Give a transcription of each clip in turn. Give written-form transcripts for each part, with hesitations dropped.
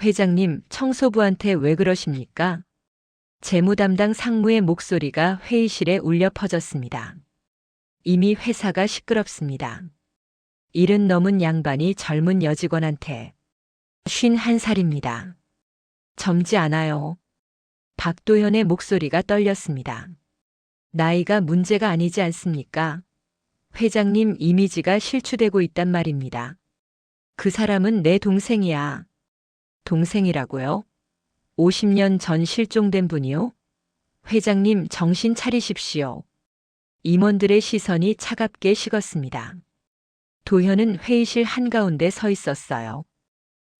회장님, 청소부한테 왜 그러십니까? 재무 담당 상무의 목소리가 회의실에 울려 퍼졌습니다. 이미 회사가 시끄럽습니다. 70 넘은 양반이 젊은 여직원한테 51살입니다. 젊지 않아요. 박도현의 목소리가 떨렸습니다. 나이가 문제가 아니지 않습니까? 회장님 이미지가 실추되고 있단 말입니다. 그 사람은 내 동생이야. 동생이라고요? 50년 전 실종된 분이요? 회장님 정신 차리십시오. 임원들의 시선이 차갑게 식었습니다. 도현은 회의실 한가운데 서 있었어요.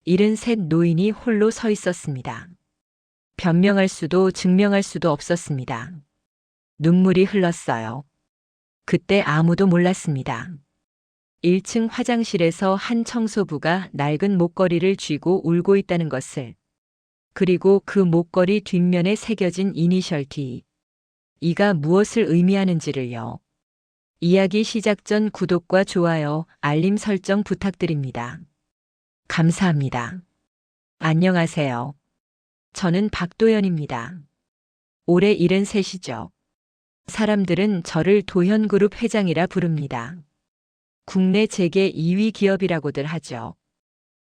73 노인이 홀로 서 있었습니다. 변명할 수도 증명할 수도 없었습니다. 눈물이 흘렀어요. 그때 아무도 몰랐습니다. 1층 화장실에서 한 청소부가 낡은 목걸이를 쥐고 울고 있다는 것을, 그리고 그 목걸이 뒷면에 새겨진 이니셜 D. 이가 무엇을 의미하는지를요. 이야기 시작 전 구독과 좋아요, 알림 설정 부탁드립니다. 감사합니다. 안녕하세요. 저는 박도연입니다. 올해 73이죠. 사람들은 저를 도현그룹 회장이라 부릅니다. 국내 재계 2위 기업이라고들 하죠.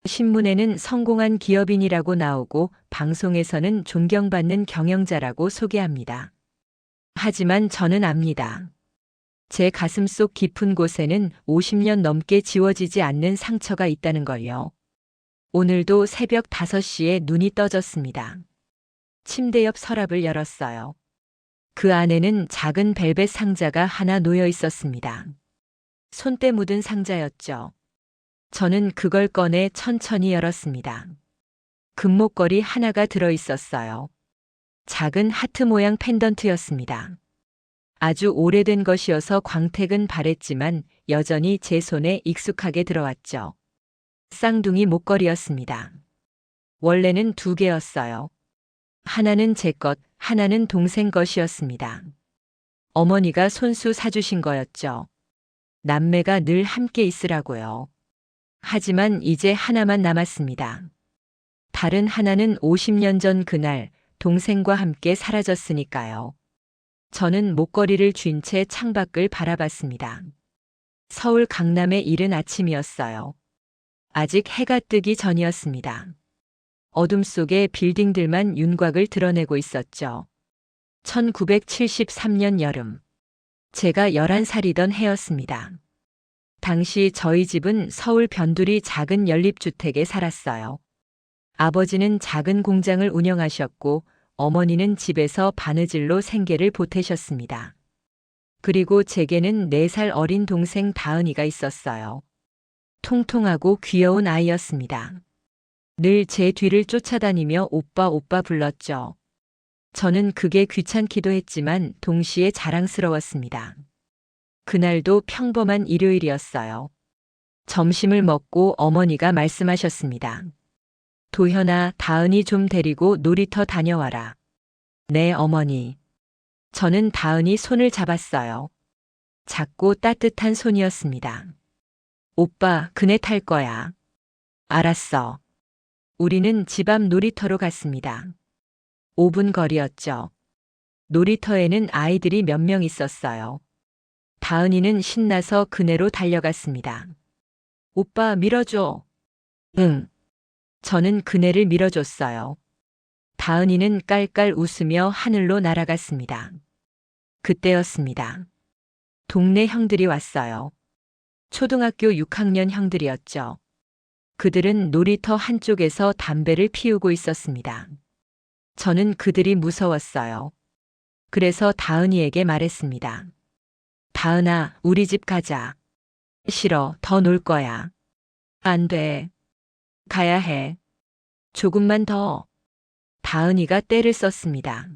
신문에는 성공한 기업인이라고 나오고 방송에서는 존경받는 경영자라고 소개합니다. 하지만 저는 압니다. 제 가슴속 깊은 곳에는 50년 넘게 지워지지 않는 상처가 있다는 걸요. 오늘도 새벽 5시에 눈이 떠졌습니다. 침대 옆 서랍을 열었어요. 그 안에는 작은 벨벳 상자가 하나 놓여 있었습니다. 손때 묻은 상자였죠. 저는 그걸 꺼내 천천히 열었습니다. 금목걸이 하나가 들어 있었어요. 작은 하트 모양 펜던트였습니다. 아주 오래된 것이어서 광택은 바랬지만 여전히 제 손에 익숙하게 들어왔죠. 쌍둥이 목걸이였습니다. 원래는 2개였어요. 하나는 제 것, 하나는 동생 것이었습니다. 어머니가 손수 사주신 거였죠. 남매가 늘 함께 있으라고요. 하지만 이제 하나만 남았습니다. 다른 하나는 50년 전 그날 동생과 함께 사라졌으니까요. 저는 목걸이를 쥔 채 창밖을 바라봤습니다. 서울 강남의 이른 아침이었어요. 아직 해가 뜨기 전이었습니다. 어둠 속에 빌딩들만 윤곽을 드러내고 있었죠. 1973년 여름. 제가 11살이던 해였습니다. 당시 저희 집은 서울 변두리 작은 연립주택에 살았어요. 아버지는 작은 공장을 운영하셨고 어머니는 집에서 바느질로 생계를 보태셨습니다. 그리고 제게는 4살 어린 동생 다은이가 있었어요. 통통하고 귀여운 아이였습니다. 늘 제 뒤를 쫓아다니며 오빠 오빠 불렀죠. 저는 그게 귀찮기도 했지만 동시에 자랑스러웠습니다. 그날도 평범한 일요일이었어요. 점심을 먹고 어머니가 말씀하셨습니다. 도현아, 다은이 좀 데리고 놀이터 다녀와라. 네, 어머니. 저는 다은이 손을 잡았어요. 작고 따뜻한 손이었습니다. 오빠, 그네 탈 거야. 알았어. 우리는 집 앞 놀이터로 갔습니다. 5분 거리였죠. 놀이터에는 아이들이 몇 명 있었어요. 다은이는 신나서 그네로 달려갔습니다. 오빠 밀어줘. 응. 저는 그네를 밀어줬어요. 다은이는 깔깔 웃으며 하늘로 날아갔습니다. 그때였습니다. 동네 형들이 왔어요. 초등학교 6학년 형들이었죠. 그들은 놀이터 한쪽에서 담배를 피우고 있었습니다. 저는 그들이 무서웠어요. 그래서 다은이에게 말했습니다. 다은아, 우리 집 가자. 싫어, 더 놀 거야. 안 돼. 가야 해. 조금만 더. 다은이가 떼를 썼습니다.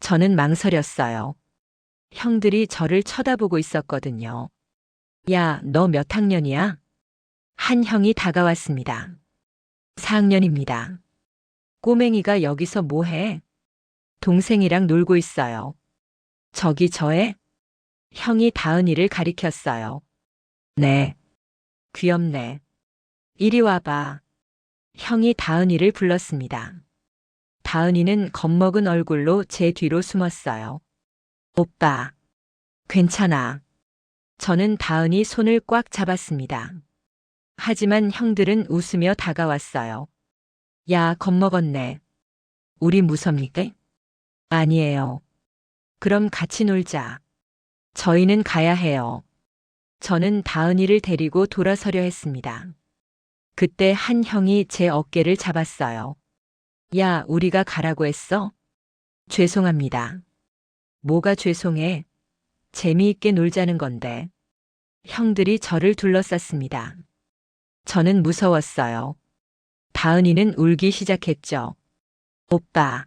저는 망설였어요. 형들이 저를 쳐다보고 있었거든요. 야, 너 몇 학년이야? 한 형이 다가왔습니다. 4학년입니다. 꼬맹이가 여기서 뭐 해? 동생이랑 놀고 있어요. 저기 저애? 형이 다은이를 가리켰어요. 네. 귀엽네. 이리 와봐. 형이 다은이를 불렀습니다. 다은이는 겁먹은 얼굴로 제 뒤로 숨었어요. 오빠, 괜찮아. 저는 다은이 손을 꽉 잡았습니다. 하지만 형들은 웃으며 다가왔어요. 야, 겁먹었네. 우리 무섭니까? 아니에요. 그럼 같이 놀자. 저희는 가야 해요. 저는 다은이를 데리고 돌아서려 했습니다. 그때 한 형이 제 어깨를 잡았어요. 야, 우리가 가라고 했어? 죄송합니다. 뭐가 죄송해? 재미있게 놀자는 건데. 형들이 저를 둘러쌌습니다. 저는 무서웠어요. 다은이는 울기 시작했죠. 오빠,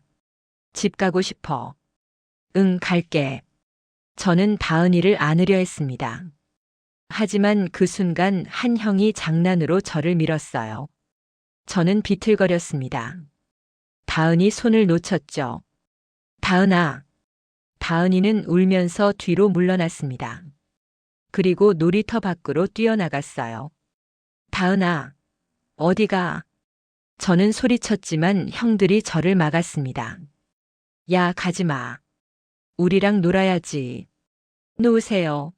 집 가고 싶어. 응, 갈게. 저는 다은이를 안으려 했습니다. 하지만 그 순간 한 형이 장난으로 저를 밀었어요. 저는 비틀거렸습니다. 다은이 손을 놓쳤죠. 다은아. 다은이는 울면서 뒤로 물러났습니다. 그리고 놀이터 밖으로 뛰어나갔어요. 다은아, 어디가? 저는 소리쳤지만 형들이 저를 막았습니다. 야, 가지 마. 우리랑 놀아야지. 놓으세요.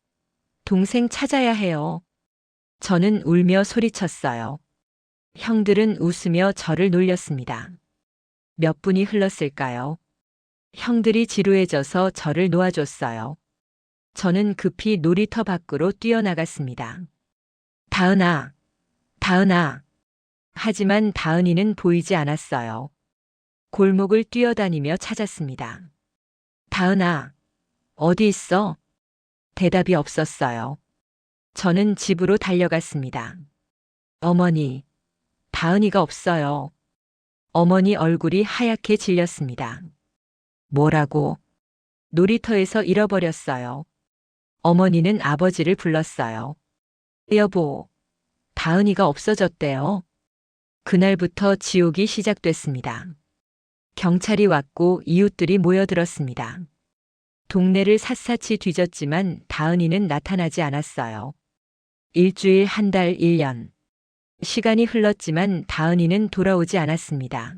동생 찾아야 해요. 저는 울며 소리쳤어요. 형들은 웃으며 저를 놀렸습니다. 몇 분이 흘렀을까요? 형들이 지루해져서 저를 놓아줬어요. 저는 급히 놀이터 밖으로 뛰어나갔습니다. 다은아, 다은아. 하지만 다은이는 보이지 않았어요. 골목을 뛰어다니며 찾았습니다. 다은아, 어디 있어? 대답이 없었어요. 저는 집으로 달려갔습니다. 어머니, 다은이가 없어요. 어머니 얼굴이 하얗게 질렸습니다. 뭐라고? 놀이터에서 잃어버렸어요. 어머니는 아버지를 불렀어요. 여보, 다은이가 없어졌대요. 그날부터 지옥이 시작됐습니다. 경찰이 왔고 이웃들이 모여들었습니다. 동네를 샅샅이 뒤졌지만 다은이는 나타나지 않았어요. 일주일, 한 달, 1년. 시간이 흘렀지만 다은이는 돌아오지 않았습니다.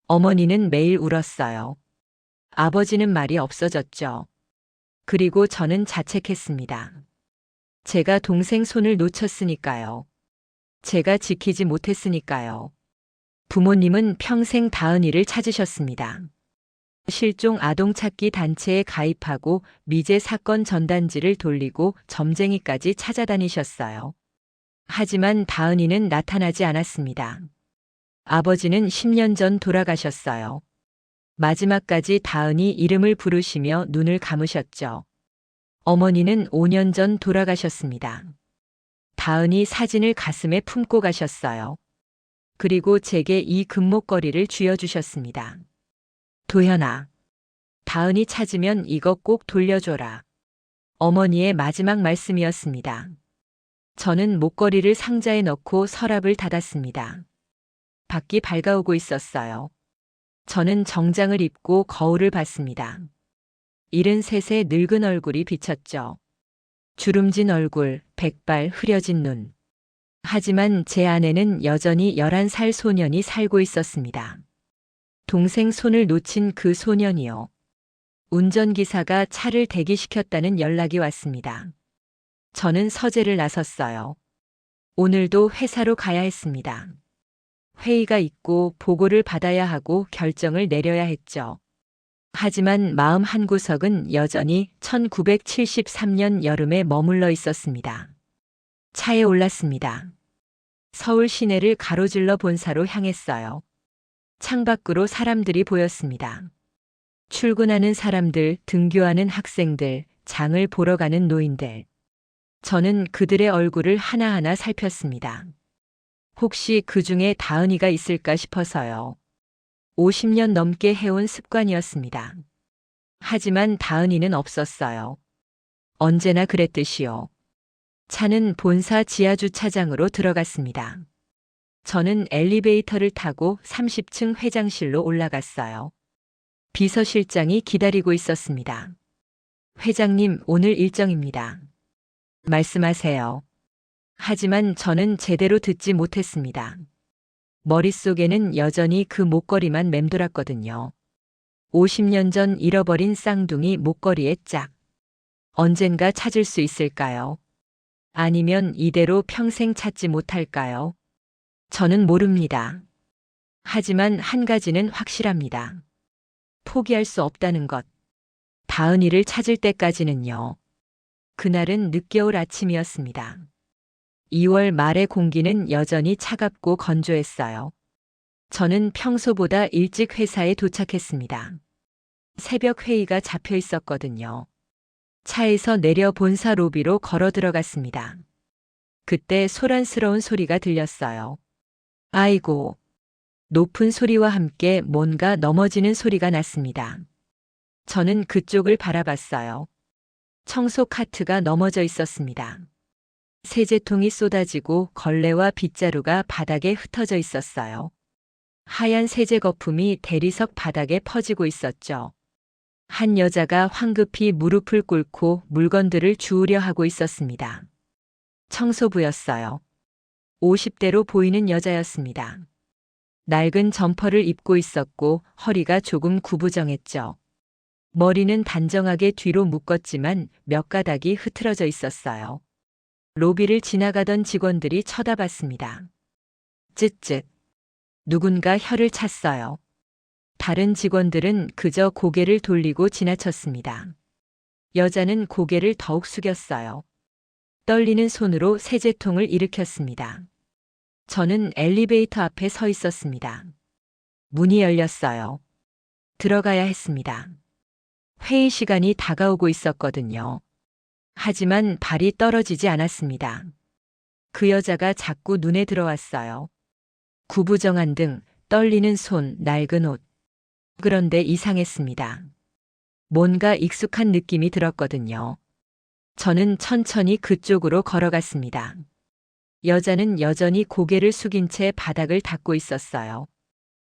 어머니는 매일 울었어요. 아버지는 말이 없어졌죠. 그리고 저는 자책했습니다. 제가 동생 손을 놓쳤으니까요. 제가 지키지 못했으니까요. 부모님은 평생 다은이를 찾으셨습니다. 실종 아동 찾기 단체에 가입하고 미제 사건 전단지를 돌리고 점쟁이까지 찾아다니셨어요. 하지만 다은이는 나타나지 않았습니다. 아버지는 10년 전 돌아가셨어요. 마지막까지 다은이 이름을 부르시며 눈을 감으셨죠. 어머니는 5년 전 돌아가셨습니다. 다은이 사진을 가슴에 품고 가셨어요. 그리고 제게 이 금목걸이를 쥐어주셨습니다. 도현아, 다은이 찾으면 이거 꼭 돌려줘라. 어머니의 마지막 말씀이었습니다. 저는 목걸이를 상자에 넣고 서랍을 닫았습니다. 밖이 밝아오고 있었어요. 저는 정장을 입고 거울을 봤습니다. 73의 늙은 얼굴이 비쳤죠. 주름진 얼굴, 백발 흐려진 눈. 하지만 제 안에는 여전히 11살 소년이 살고 있었습니다. 동생 손을 놓친 그 소년이요. 운전기사가 차를 대기시켰다는 연락이 왔습니다. 저는 서재를 나섰어요. 오늘도 회사로 가야 했습니다. 회의가 있고 보고를 받아야 하고 결정을 내려야 했죠. 하지만 마음 한구석은 여전히 1973년 여름에 머물러 있었습니다. 차에 올랐습니다. 서울 시내를 가로질러 본사로 향했어요. 창밖으로 사람들이 보였습니다. 출근하는 사람들, 등교하는 학생들, 장을 보러 가는 노인들. 저는 그들의 얼굴을 하나하나 살폈습니다. 혹시 그 중에 다은이가 있을까 싶어서요. 50년 넘게 해온 습관이었습니다. 하지만 다은이는 없었어요. 언제나 그랬듯이요. 차는 본사 지하주차장으로 들어갔습니다. 저는 엘리베이터를 타고 30층 회장실로 올라갔어요. 비서실장이 기다리고 있었습니다. 회장님, 오늘 일정입니다. 말씀하세요. 하지만 저는 제대로 듣지 못했습니다. 머릿속에는 여전히 그 목걸이만 맴돌았거든요. 50년 전 잃어버린 쌍둥이 목걸이의 짝. 언젠가 찾을 수 있을까요? 아니면 이대로 평생 찾지 못할까요? 저는 모릅니다. 하지만 한 가지는 확실합니다. 포기할 수 없다는 것. 다은이를 찾을 때까지는요. 그날은 늦겨울 아침이었습니다. 2월 말의 공기는 여전히 차갑고 건조했어요. 저는 평소보다 일찍 회사에 도착했습니다. 새벽 회의가 잡혀 있었거든요. 차에서 내려 본사 로비로 걸어 들어갔습니다. 그때 소란스러운 소리가 들렸어요. 아이고. 높은 소리와 함께 뭔가 넘어지는 소리가 났습니다. 저는 그쪽을 바라봤어요. 청소 카트가 넘어져 있었습니다. 세제통이 쏟아지고 걸레와 빗자루가 바닥에 흩어져 있었어요. 하얀 세제 거품이 대리석 바닥에 퍼지고 있었죠. 한 여자가 황급히 무릎을 꿇고 물건들을 주우려 하고 있었습니다. 청소부였어요. 50대로 보이는 여자였습니다. 낡은 점퍼를 입고 있었고 허리가 조금 구부정했죠. 머리는 단정하게 뒤로 묶었지만 몇 가닥이 흐트러져 있었어요. 로비를 지나가던 직원들이 쳐다봤습니다. 쯧쯧. 누군가 혀를 찼어요. 다른 직원들은 그저 고개를 돌리고 지나쳤습니다. 여자는 고개를 더욱 숙였어요. 떨리는 손으로 세제통을 일으켰습니다. 저는 엘리베이터 앞에 서 있었습니다. 문이 열렸어요. 들어가야 했습니다. 회의 시간이 다가오고 있었거든요. 하지만 발이 떨어지지 않았습니다. 그 여자가 자꾸 눈에 들어왔어요. 구부정한 등, 떨리는 손, 낡은 옷. 그런데 이상했습니다. 뭔가 익숙한 느낌이 들었거든요. 저는 천천히 그쪽으로 걸어갔습니다. 여자는 여전히 고개를 숙인 채 바닥을 닦고 있었어요.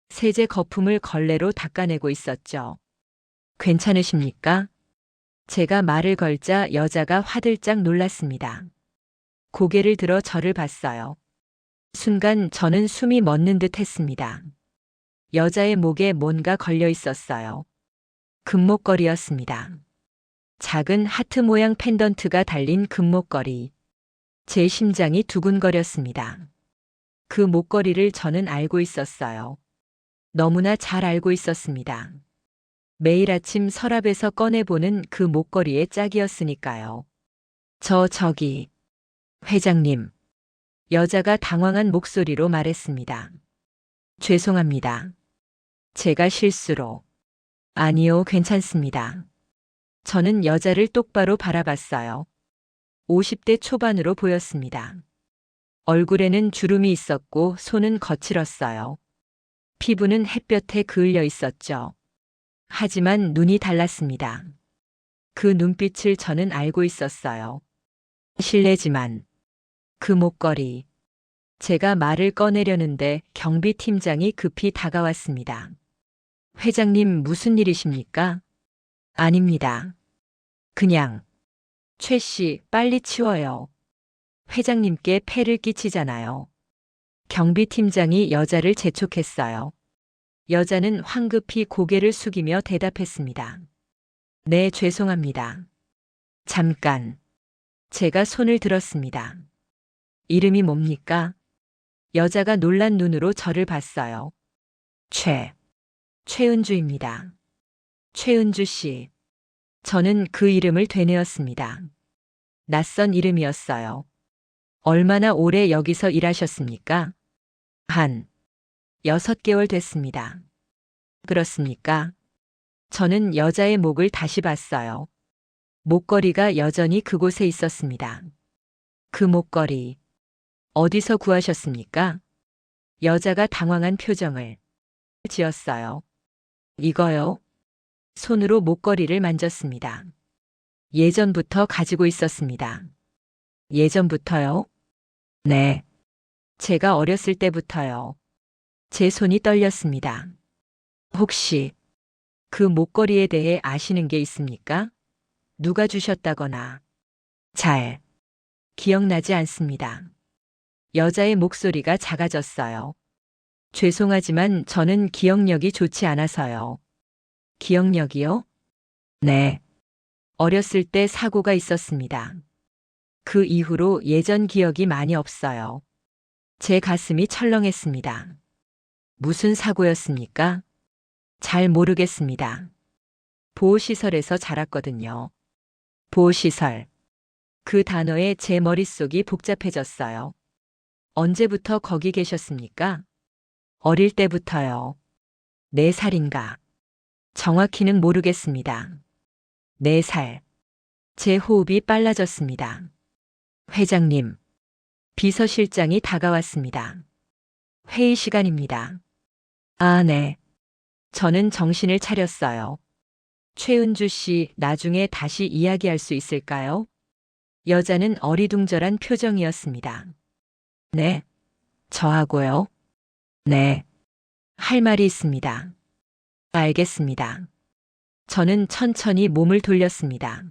세제 거품을 걸레로 닦아내고 있었죠. 괜찮으십니까? 제가 말을 걸자 여자가 화들짝 놀랐습니다. 고개를 들어 저를 봤어요. 순간 저는 숨이 멎는 듯 했습니다. 여자의 목에 뭔가 걸려 있었어요. 금목걸이였습니다. 작은 하트 모양 펜던트가 달린 금목걸이. 제 심장이 두근거렸습니다. 그 목걸이를 저는 알고 있었어요. 너무나 잘 알고 있었습니다. 매일 아침 서랍에서 꺼내보는 그 목걸이의 짝이었으니까요. 저기, 회장님. 여자가 당황한 목소리로 말했습니다. 죄송합니다. 제가 실수로. 아니요, 괜찮습니다. 저는 여자를 똑바로 바라봤어요. 50대 초반으로 보였습니다. 얼굴에는 주름이 있었고 손은 거칠었어요. 피부는 햇볕에 그을려 있었죠. 하지만 눈이 달랐습니다. 그 눈빛을 저는 알고 있었어요. 실례지만 그 목걸이. 제가 말을 꺼내려는데 경비팀장이 급히 다가왔습니다. 회장님 무슨 일이십니까? 아닙니다. 그냥. 최 씨, 빨리 치워요. 회장님께 폐를 끼치잖아요. 경비팀장이 여자를 재촉했어요. 여자는 황급히 고개를 숙이며 대답했습니다. 네, 죄송합니다. 잠깐. 제가 손을 들었습니다. 이름이 뭡니까? 여자가 놀란 눈으로 저를 봤어요. 최은주입니다. 최은주 씨. 저는 그 이름을 되뇌었습니다. 낯선 이름이었어요. 얼마나 오래 여기서 일하셨습니까? 한 6개월 됐습니다. 그렇습니까? 저는 여자의 목을 다시 봤어요. 목걸이가 여전히 그곳에 있었습니다. 그 목걸이. 어디서 구하셨습니까? 여자가 당황한 표정을 지었어요. 이거요? 손으로 목걸이를 만졌습니다. 예전부터 가지고 있었습니다. 예전부터요? 네. 제가 어렸을 때부터요. 제 손이 떨렸습니다. 혹시 그 목걸이에 대해 아시는 게 있습니까? 누가 주셨다거나. 잘 기억나지 않습니다. 여자의 목소리가 작아졌어요. 죄송하지만 저는 기억력이 좋지 않아서요. 기억력이요? 네. 어렸을 때 사고가 있었습니다. 그 이후로 예전 기억이 많이 없어요. 제 가슴이 철렁했습니다. 무슨 사고였습니까? 잘 모르겠습니다. 보호시설에서 자랐거든요. 보호시설. 그 단어에 제 머릿속이 복잡해졌어요. 언제부터 거기 계셨습니까? 어릴 때부터요. 4살인가. 정확히는 모르겠습니다. 4살. 제 호흡이 빨라졌습니다. 회장님, 비서실장이 다가왔습니다. 회의 시간입니다. 아, 네. 저는 정신을 차렸어요. 최은주 씨, 나중에 다시 이야기할 수 있을까요? 여자는 어리둥절한 표정이었습니다. 네. 저하고요? 네. 할 말이 있습니다. 알겠습니다. 저는 천천히 몸을 돌렸습니다.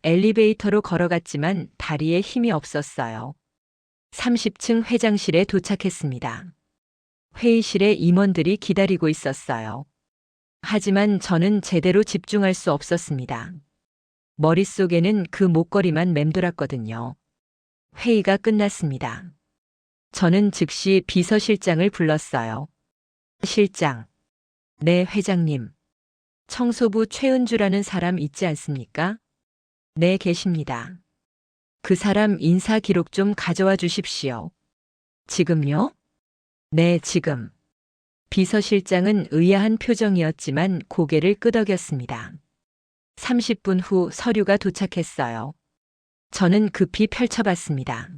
엘리베이터로 걸어갔지만 다리에 힘이 없었어요. 30층 회장실에 도착했습니다. 회의실에 임원들이 기다리고 있었어요. 하지만 저는 제대로 집중할 수 없었습니다. 머릿속에는 그 목걸이만 맴돌았거든요. 회의가 끝났습니다. 저는 즉시 비서실장을 불렀어요. 실장. 네, 회장님. 청소부 최은주라는 사람 있지 않습니까? 네, 계십니다. 그 사람 인사 기록 좀 가져와 주십시오. 지금요? 네, 지금. 비서실장은 의아한 표정이었지만 고개를 끄덕였습니다. 30분 후 서류가 도착했어요. 저는 급히 펼쳐봤습니다.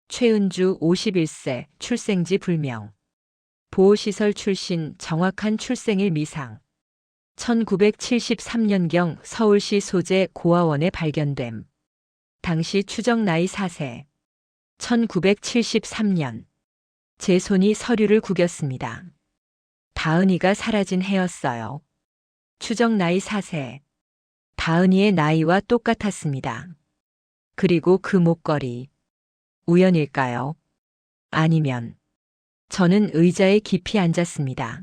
최은주 51세, 출생지 불명. 보호시설 출신, 정확한 출생일 미상. 1973년경 서울시 소재 고아원에 발견됨. 당시 추정 나이 4세. 1973년. 제 손이 서류를 구겼습니다. 다은이가 사라진 해였어요. 추정 나이 4세. 다은이의 나이와 똑같았습니다. 그리고 그 목걸이. 우연일까요? 아니면. 저는 의자에 깊이 앉았습니다.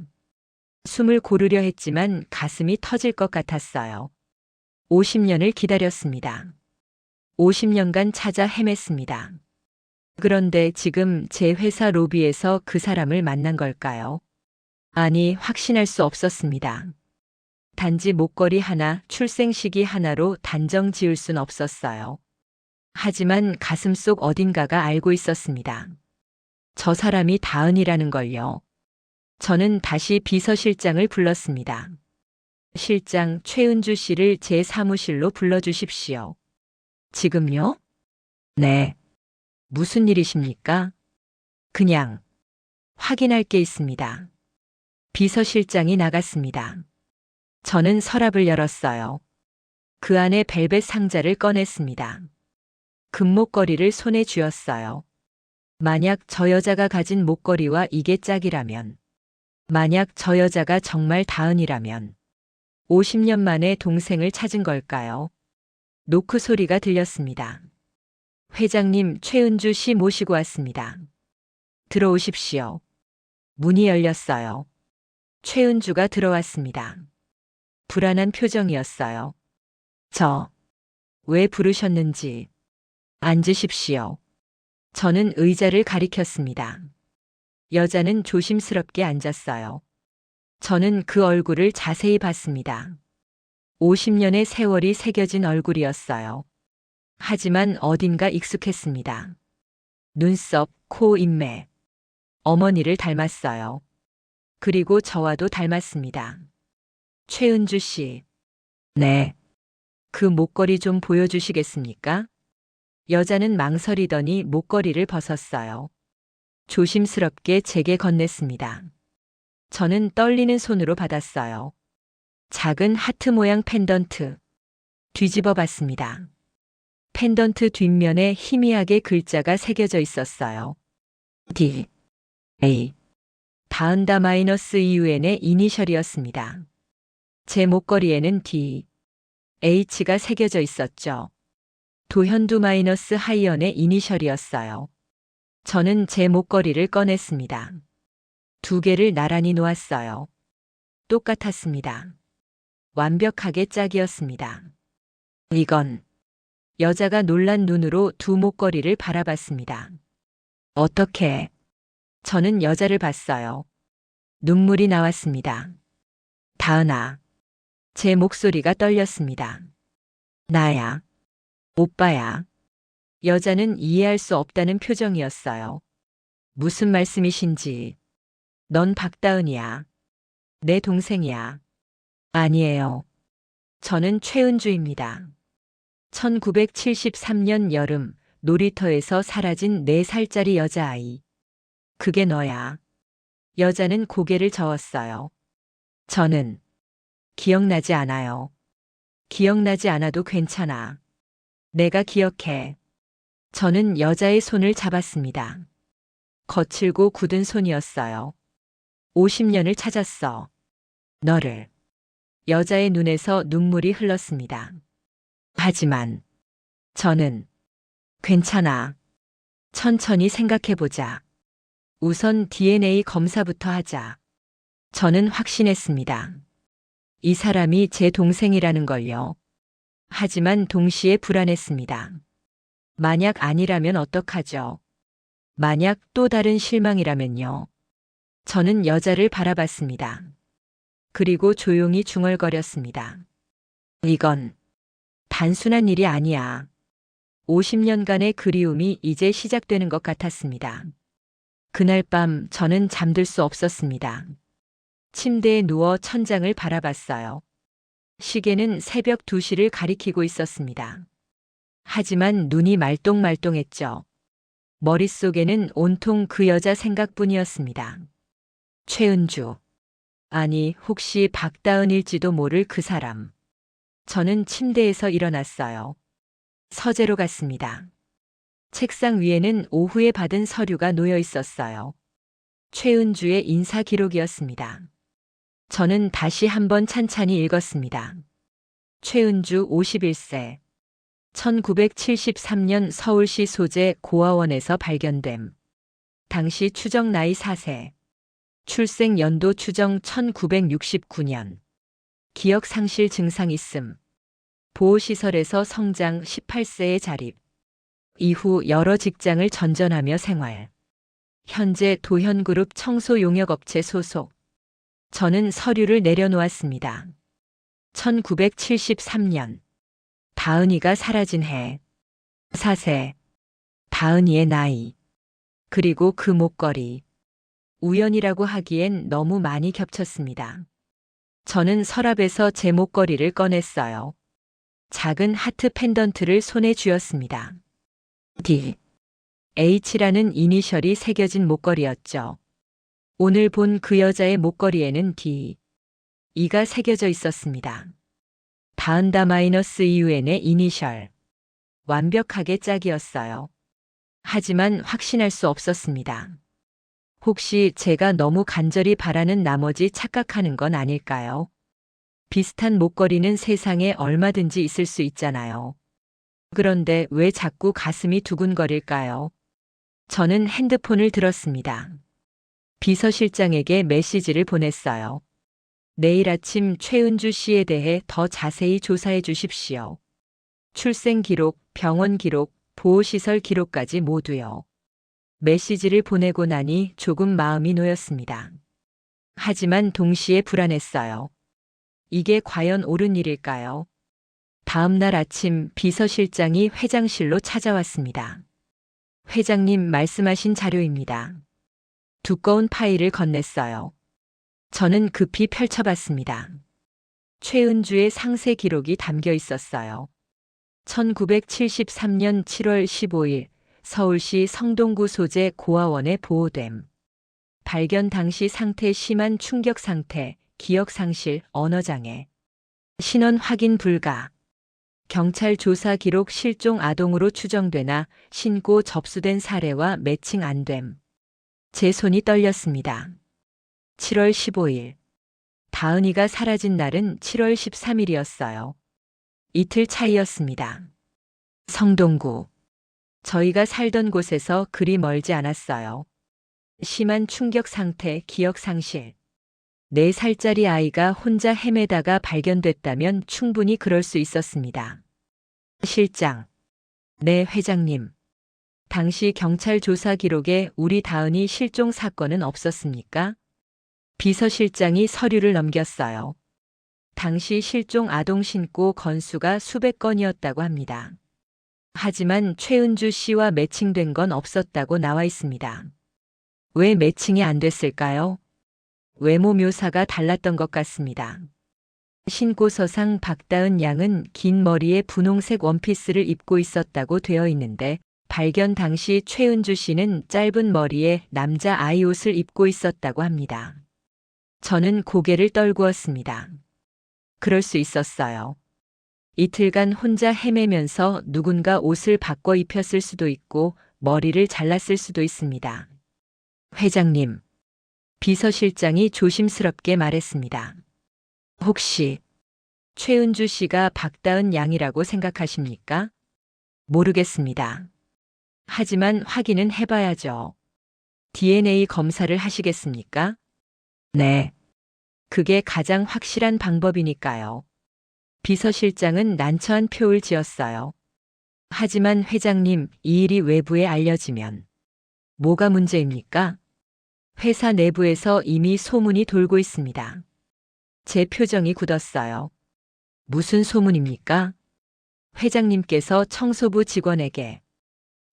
숨을 고르려 했지만 가슴이 터질 것 같았어요. 50년을 기다렸습니다. 50년간 찾아 헤맸습니다. 그런데 지금 제 회사 로비에서 그 사람을 만난 걸까요? 아니, 확신할 수 없었습니다. 단지 목걸이 하나, 출생 시기 하나로 단정 지을 순 없었어요. 하지만 가슴속 어딘가가 알고 있었습니다. 저 사람이 다은이라는 걸요. 저는 다시 비서실장을 불렀습니다. 실장, 최은주 씨를 제 사무실로 불러주십시오. 지금요? 네. 무슨 일이십니까? 그냥 확인할 게 있습니다. 비서실장이 나갔습니다. 저는 서랍을 열었어요. 그 안에 벨벳 상자를 꺼냈습니다. 금목걸이를 손에 쥐었어요. 만약 저 여자가 가진 목걸이와 이게 짝이라면, 만약 저 여자가 정말 다은이라면 50년 만에 동생을 찾은 걸까요? 노크 소리가 들렸습니다. 회장님, 최은주 씨 모시고 왔습니다. 들어오십시오. 문이 열렸어요. 최은주가 들어왔습니다. 불안한 표정이었어요. 왜 부르셨는지. 앉으십시오. 저는 의자를 가리켰습니다. 여자는 조심스럽게 앉았어요. 저는 그 얼굴을 자세히 봤습니다. 50년의 세월이 새겨진 얼굴이었어요. 하지만 어딘가 익숙했습니다. 눈썹, 코, 인매. 어머니를 닮았어요. 그리고 저와도 닮았습니다. 최은주 씨. 네. 그 목걸이 좀 보여주시겠습니까? 여자는 망설이더니 목걸이를 벗었어요. 조심스럽게 제게 건넸습니다. 저는 떨리는 손으로 받았어요. 작은 하트 모양 펜던트. 뒤집어 봤습니다. 펜던트 뒷면에 희미하게 글자가 새겨져 있었어요. D. A. 다은다 마이너스 이유엔의 이니셜이었습니다. 제 목걸이에는 D. H가 새겨져 있었죠. 도현두 마이너스 하이언의 이니셜이었어요. 저는 제 목걸이를 꺼냈습니다. 두 개를 나란히 놓았어요. 똑같았습니다. 완벽하게 짝이었습니다. 이건 여자가 놀란 눈으로 두 목걸이를 바라봤습니다. 어떻게? 저는 여자를 봤어요. 눈물이 나왔습니다. 다은아. 제 목소리가 떨렸습니다. 나야. 오빠야. 여자는 이해할 수 없다는 표정이었어요. 무슨 말씀이신지. 넌 박다은이야. 내 동생이야. 아니에요. 저는 최은주입니다. 1973년 여름 놀이터에서 사라진 4살짜리 여자아이. 그게 너야. 여자는 고개를 저었어요. 저는 기억나지 않아요. 기억나지 않아도 괜찮아. 내가 기억해. 저는 여자의 손을 잡았습니다. 거칠고 굳은 손이었어요. 50년을 찾았어. 너를. 여자의 눈에서 눈물이 흘렀습니다. 하지만 저는 괜찮아. 천천히 생각해보자. 우선 DNA 검사부터 하자. 저는 확신했습니다. 이 사람이 제 동생이라는 걸요. 하지만 동시에 불안했습니다. 만약 아니라면 어떡하죠? 만약 또 다른 실망이라면요. 저는 여자를 바라봤습니다. 그리고 조용히 중얼거렸습니다. 이건 단순한 일이 아니야. 50년간의 그리움이 이제 시작되는 것 같았습니다. 그날 밤 저는 잠들 수 없었습니다. 침대에 누워 천장을 바라봤어요. 시계는 새벽 2시를 가리키고 있었습니다. 하지만 눈이 말똥말똥했죠. 머릿속에는 온통 그 여자 생각뿐이었습니다. 최은주. 아니, 혹시 박다은일지도 모를 그 사람. 저는 침대에서 일어났어요. 서재로 갔습니다. 책상 위에는 오후에 받은 서류가 놓여 있었어요. 최은주의 인사 기록이었습니다. 저는 다시 한번 찬찬히 읽었습니다. 최은주 51세. 1973년 서울시 소재 고아원에서 발견됨. 당시 추정 나이 4세. 출생 연도 추정 1969년. 기억 상실 증상 있음. 보호시설에서 성장 18세에 자립. 이후 여러 직장을 전전하며 생활. 현재 도현그룹 청소용역업체 소속. 저는 서류를 내려놓았습니다. 1973년. 다은이가 사라진 해. 4세. 다은이의 나이. 그리고 그 목걸이. 우연이라고 하기엔 너무 많이 겹쳤습니다. 저는 서랍에서 제 목걸이를 꺼냈어요. 작은 하트 펜던트를 손에 쥐었습니다. D. H라는 이니셜이 새겨진 목걸이였죠. 오늘 본 그 여자의 목걸이에는 D. E가 새겨져 있었습니다. 다은다 -EUN의 이니셜. 완벽하게 짝이었어요. 하지만 확신할 수 없었습니다. 혹시 제가 너무 간절히 바라는 나머지 착각하는 건 아닐까요? 비슷한 목걸이는 세상에 얼마든지 있을 수 있잖아요. 그런데 왜 자꾸 가슴이 두근거릴까요? 저는 핸드폰을 들었습니다. 비서실장에게 메시지를 보냈어요. 내일 아침 최은주 씨에 대해 더 자세히 조사해 주십시오. 출생 기록, 병원 기록, 보호시설 기록까지 모두요. 메시지를 보내고 나니 조금 마음이 놓였습니다. 하지만 동시에 불안했어요. 이게 과연 옳은 일일까요? 다음 날 아침 비서실장이 회장실로 찾아왔습니다. 회장님 말씀하신 자료입니다. 두꺼운 파일을 건넸어요. 저는 급히 펼쳐봤습니다. 최은주의 상세 기록이 담겨 있었어요. 1973년 7월 15일 서울시 성동구 소재 고아원에 보호됨. 발견 당시 상태 심한 충격 상태, 기억 상실, 언어장애. 신원 확인 불가. 경찰 조사 기록 실종 아동으로 추정되나 신고 접수된 사례와 매칭 안 됨. 제 손이 떨렸습니다. 7월 15일. 다은이가 사라진 날은 7월 13일이었어요. 이틀 차이였습니다. 성동구. 저희가 살던 곳에서 그리 멀지 않았어요. 심한 충격 상태, 기억 상실. 4살짜리 아이가 혼자 헤매다가 발견됐다면 충분히 그럴 수 있었습니다. 실장. 네, 회장님. 당시 경찰 조사 기록에 우리 다은이 실종 사건은 없었습니까? 비서실장이 서류를 넘겼어요. 당시 실종 아동 신고 건수가 수백 건이었다고 합니다. 하지만 최은주 씨와 매칭된 건 없었다고 나와 있습니다. 왜 매칭이 안 됐을까요? 외모 묘사가 달랐던 것 같습니다. 신고서상 박다은 양은 긴 머리에 분홍색 원피스를 입고 있었다고 되어 있는데 발견 당시 최은주 씨는 짧은 머리에 남자 아이 옷을 입고 있었다고 합니다. 저는 고개를 떨구었습니다. 그럴 수 있었어요. 이틀간 혼자 헤매면서 누군가 옷을 바꿔 입혔을 수도 있고 머리를 잘랐을 수도 있습니다. 회장님. 비서실장이 조심스럽게 말했습니다. 혹시 최은주 씨가 박다은 양이라고 생각하십니까? 모르겠습니다. 하지만 확인은 해봐야죠. DNA 검사를 하시겠습니까? 네. 그게 가장 확실한 방법이니까요. 비서실장은 난처한 표를 지었어요. 하지만 회장님, 이 일이 외부에 알려지면 뭐가 문제입니까? 회사 내부에서 이미 소문이 돌고 있습니다. 제 표정이 굳었어요. 무슨 소문입니까? 회장님께서 청소부 직원에게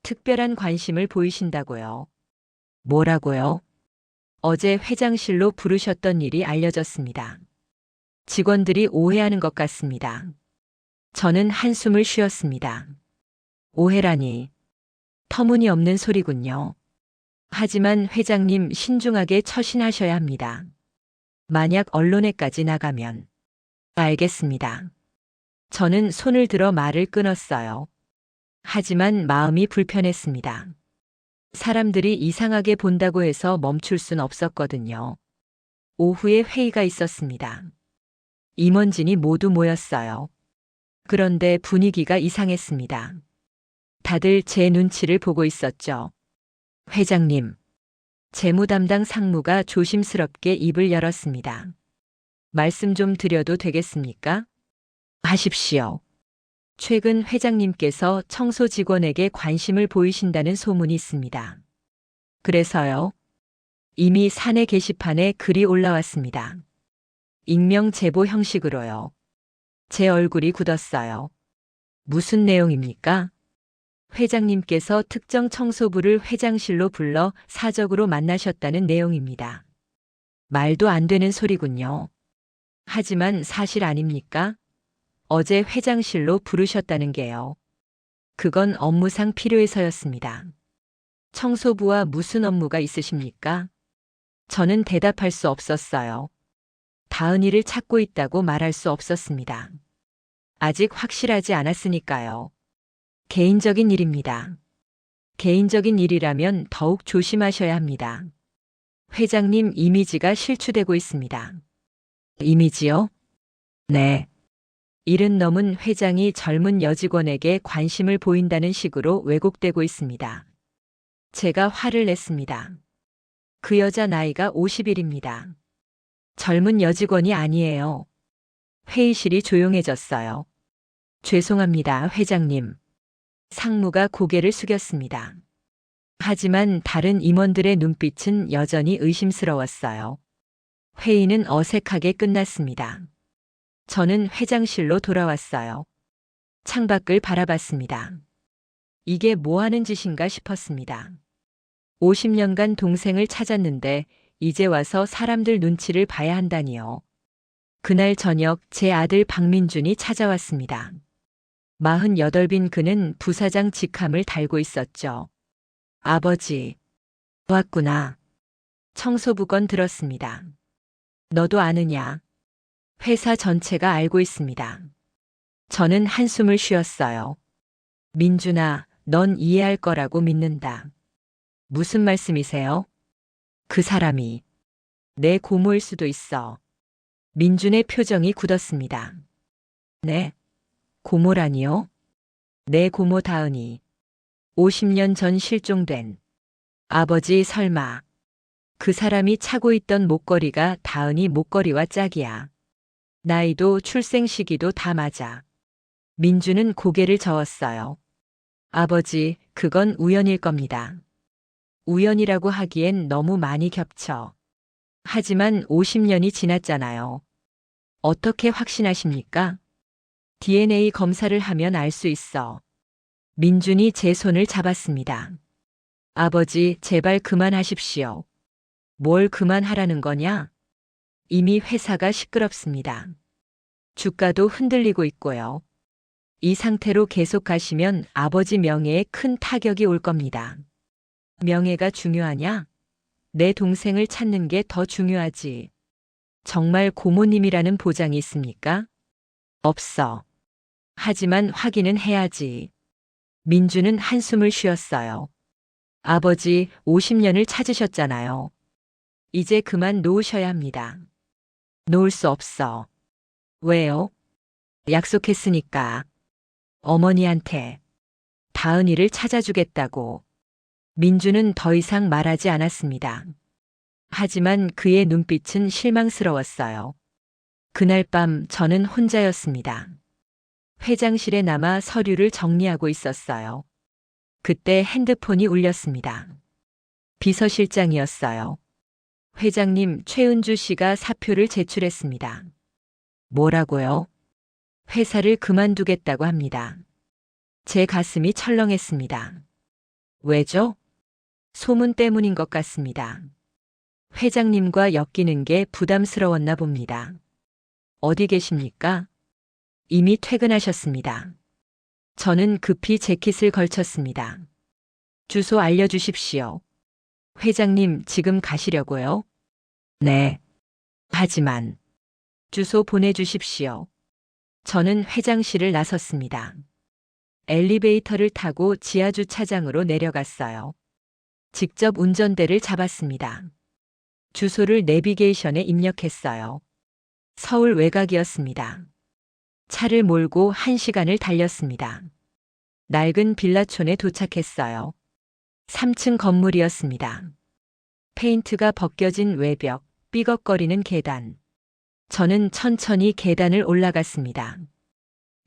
특별한 관심을 보이신다고요. 뭐라고요? 어제 회장실로 부르셨던 일이 알려졌습니다. 직원들이 오해하는 것 같습니다. 저는 한숨을 쉬었습니다. 오해라니. 터무니없는 소리군요. 하지만 회장님 신중하게 처신하셔야 합니다. 만약 언론에까지 나가면. 알겠습니다. 저는 손을 들어 말을 끊었어요. 하지만 마음이 불편했습니다. 사람들이 이상하게 본다고 해서 멈출 순 없었거든요. 오후에 회의가 있었습니다. 임원진이 모두 모였어요. 그런데 분위기가 이상했습니다. 다들 제 눈치를 보고 있었죠. 회장님. 재무 담당 상무가 조심스럽게 입을 열었습니다. 말씀 좀 드려도 되겠습니까? 하십시오. 최근 회장님께서 청소 직원에게 관심을 보이신다는 소문이 있습니다. 그래서요. 이미 사내 게시판에 글이 올라왔습니다. 익명 제보 형식으로요. 제 얼굴이 굳었어요. 무슨 내용입니까? 회장님께서 특정 청소부를 회장실로 불러 사적으로 만나셨다는 내용입니다. 말도 안 되는 소리군요. 하지만 사실 아닙니까? 어제 회장실로 부르셨다는 게요. 그건 업무상 필요해서였습니다. 청소부와 무슨 업무가 있으십니까? 저는 대답할 수 없었어요. 다은이를 찾고 있다고 말할 수 없었습니다. 아직 확실하지 않았으니까요. 개인적인 일입니다. 개인적인 일이라면 더욱 조심하셔야 합니다. 회장님 이미지가 실추되고 있습니다. 이미지요? 네. 일은 넘은 회장이 젊은 여직원에게 관심을 보인다는 식으로 왜곡되고 있습니다. 제가 화를 냈습니다. 그 여자 나이가 50일입니다. 젊은 여직원이 아니에요. 회의실이 조용해졌어요. 죄송합니다, 회장님. 상무가 고개를 숙였습니다. 하지만 다른 임원들의 눈빛은 여전히 의심스러웠어요. 회의는 어색하게 끝났습니다. 저는 회장실로 돌아왔어요. 창밖을 바라봤습니다. 이게 뭐 하는 짓인가 싶었습니다. 50년간 동생을 찾았는데 이제 와서 사람들 눈치를 봐야 한다니요. 그날 저녁 제 아들 박민준이 찾아왔습니다. 48인 그는 부사장 직함을 달고 있었죠. 아버지. 왔구나. 청소부건 들었습니다. 너도 아느냐? 회사 전체가 알고 있습니다. 저는 한숨을 쉬었어요. 민준아, 넌 이해할 거라고 믿는다. 무슨 말씀이세요? 그 사람이 내 고모일 수도 있어. 민준의 표정이 굳었습니다. 네? 고모라니요? 내 고모 다은이. 50년 전 실종된. 아버지 설마. 그 사람이 차고 있던 목걸이가 다은이 목걸이와 짝이야. 나이도 출생 시기도 다 맞아. 민주는 고개를 저었어요. 아버지, 그건 우연일 겁니다. 우연이라고 하기엔 너무 많이 겹쳐. 하지만 50년이 지났잖아요. 어떻게 확신하십니까? DNA 검사를 하면 알 수 있어. 민준이 제 손을 잡았습니다. 아버지, 제발 그만하십시오. 뭘 그만하라는 거냐? 이미 회사가 시끄럽습니다. 주가도 흔들리고 있고요. 이 상태로 계속 가시면 아버지 명예에 큰 타격이 올 겁니다. 명예가 중요하냐? 내 동생을 찾는 게 더 중요하지. 정말 고모님이라는 보장이 있습니까? 없어. 하지만 확인은 해야지. 민주는 한숨을 쉬었어요. 아버지, 50년을 찾으셨잖아요. 이제 그만 놓으셔야 합니다. 놓을 수 없어. 왜요? 약속했으니까. 어머니한테 다은이를 찾아주겠다고. 민주는 더 이상 말하지 않았습니다. 하지만 그의 눈빛은 실망스러웠어요. 그날 밤 저는 혼자였습니다. 회장실에 남아 서류를 정리하고 있었어요. 그때 핸드폰이 울렸습니다. 비서실장이었어요. 회장님, 최은주 씨가 사표를 제출했습니다. 뭐라고요? 회사를 그만두겠다고 합니다. 제 가슴이 철렁했습니다. 왜죠? 소문 때문인 것 같습니다. 회장님과 엮이는 게 부담스러웠나 봅니다. 어디 계십니까? 이미 퇴근하셨습니다. 저는 급히 재킷을 걸쳤습니다. 주소 알려주십시오. 회장님, 지금 가시려고요? 네. 하지만 주소 보내주십시오. 저는 회장실을 나섰습니다. 엘리베이터를 타고 지하주차장으로 내려갔어요. 직접 운전대를 잡았습니다. 주소를 내비게이션에 입력했어요. 서울 외곽이었습니다. 차를 몰고 1시간을 달렸습니다. 낡은 빌라촌에 도착했어요. 3층 건물이었습니다. 페인트가 벗겨진 외벽, 삐걱거리는 계단. 저는 천천히 계단을 올라갔습니다.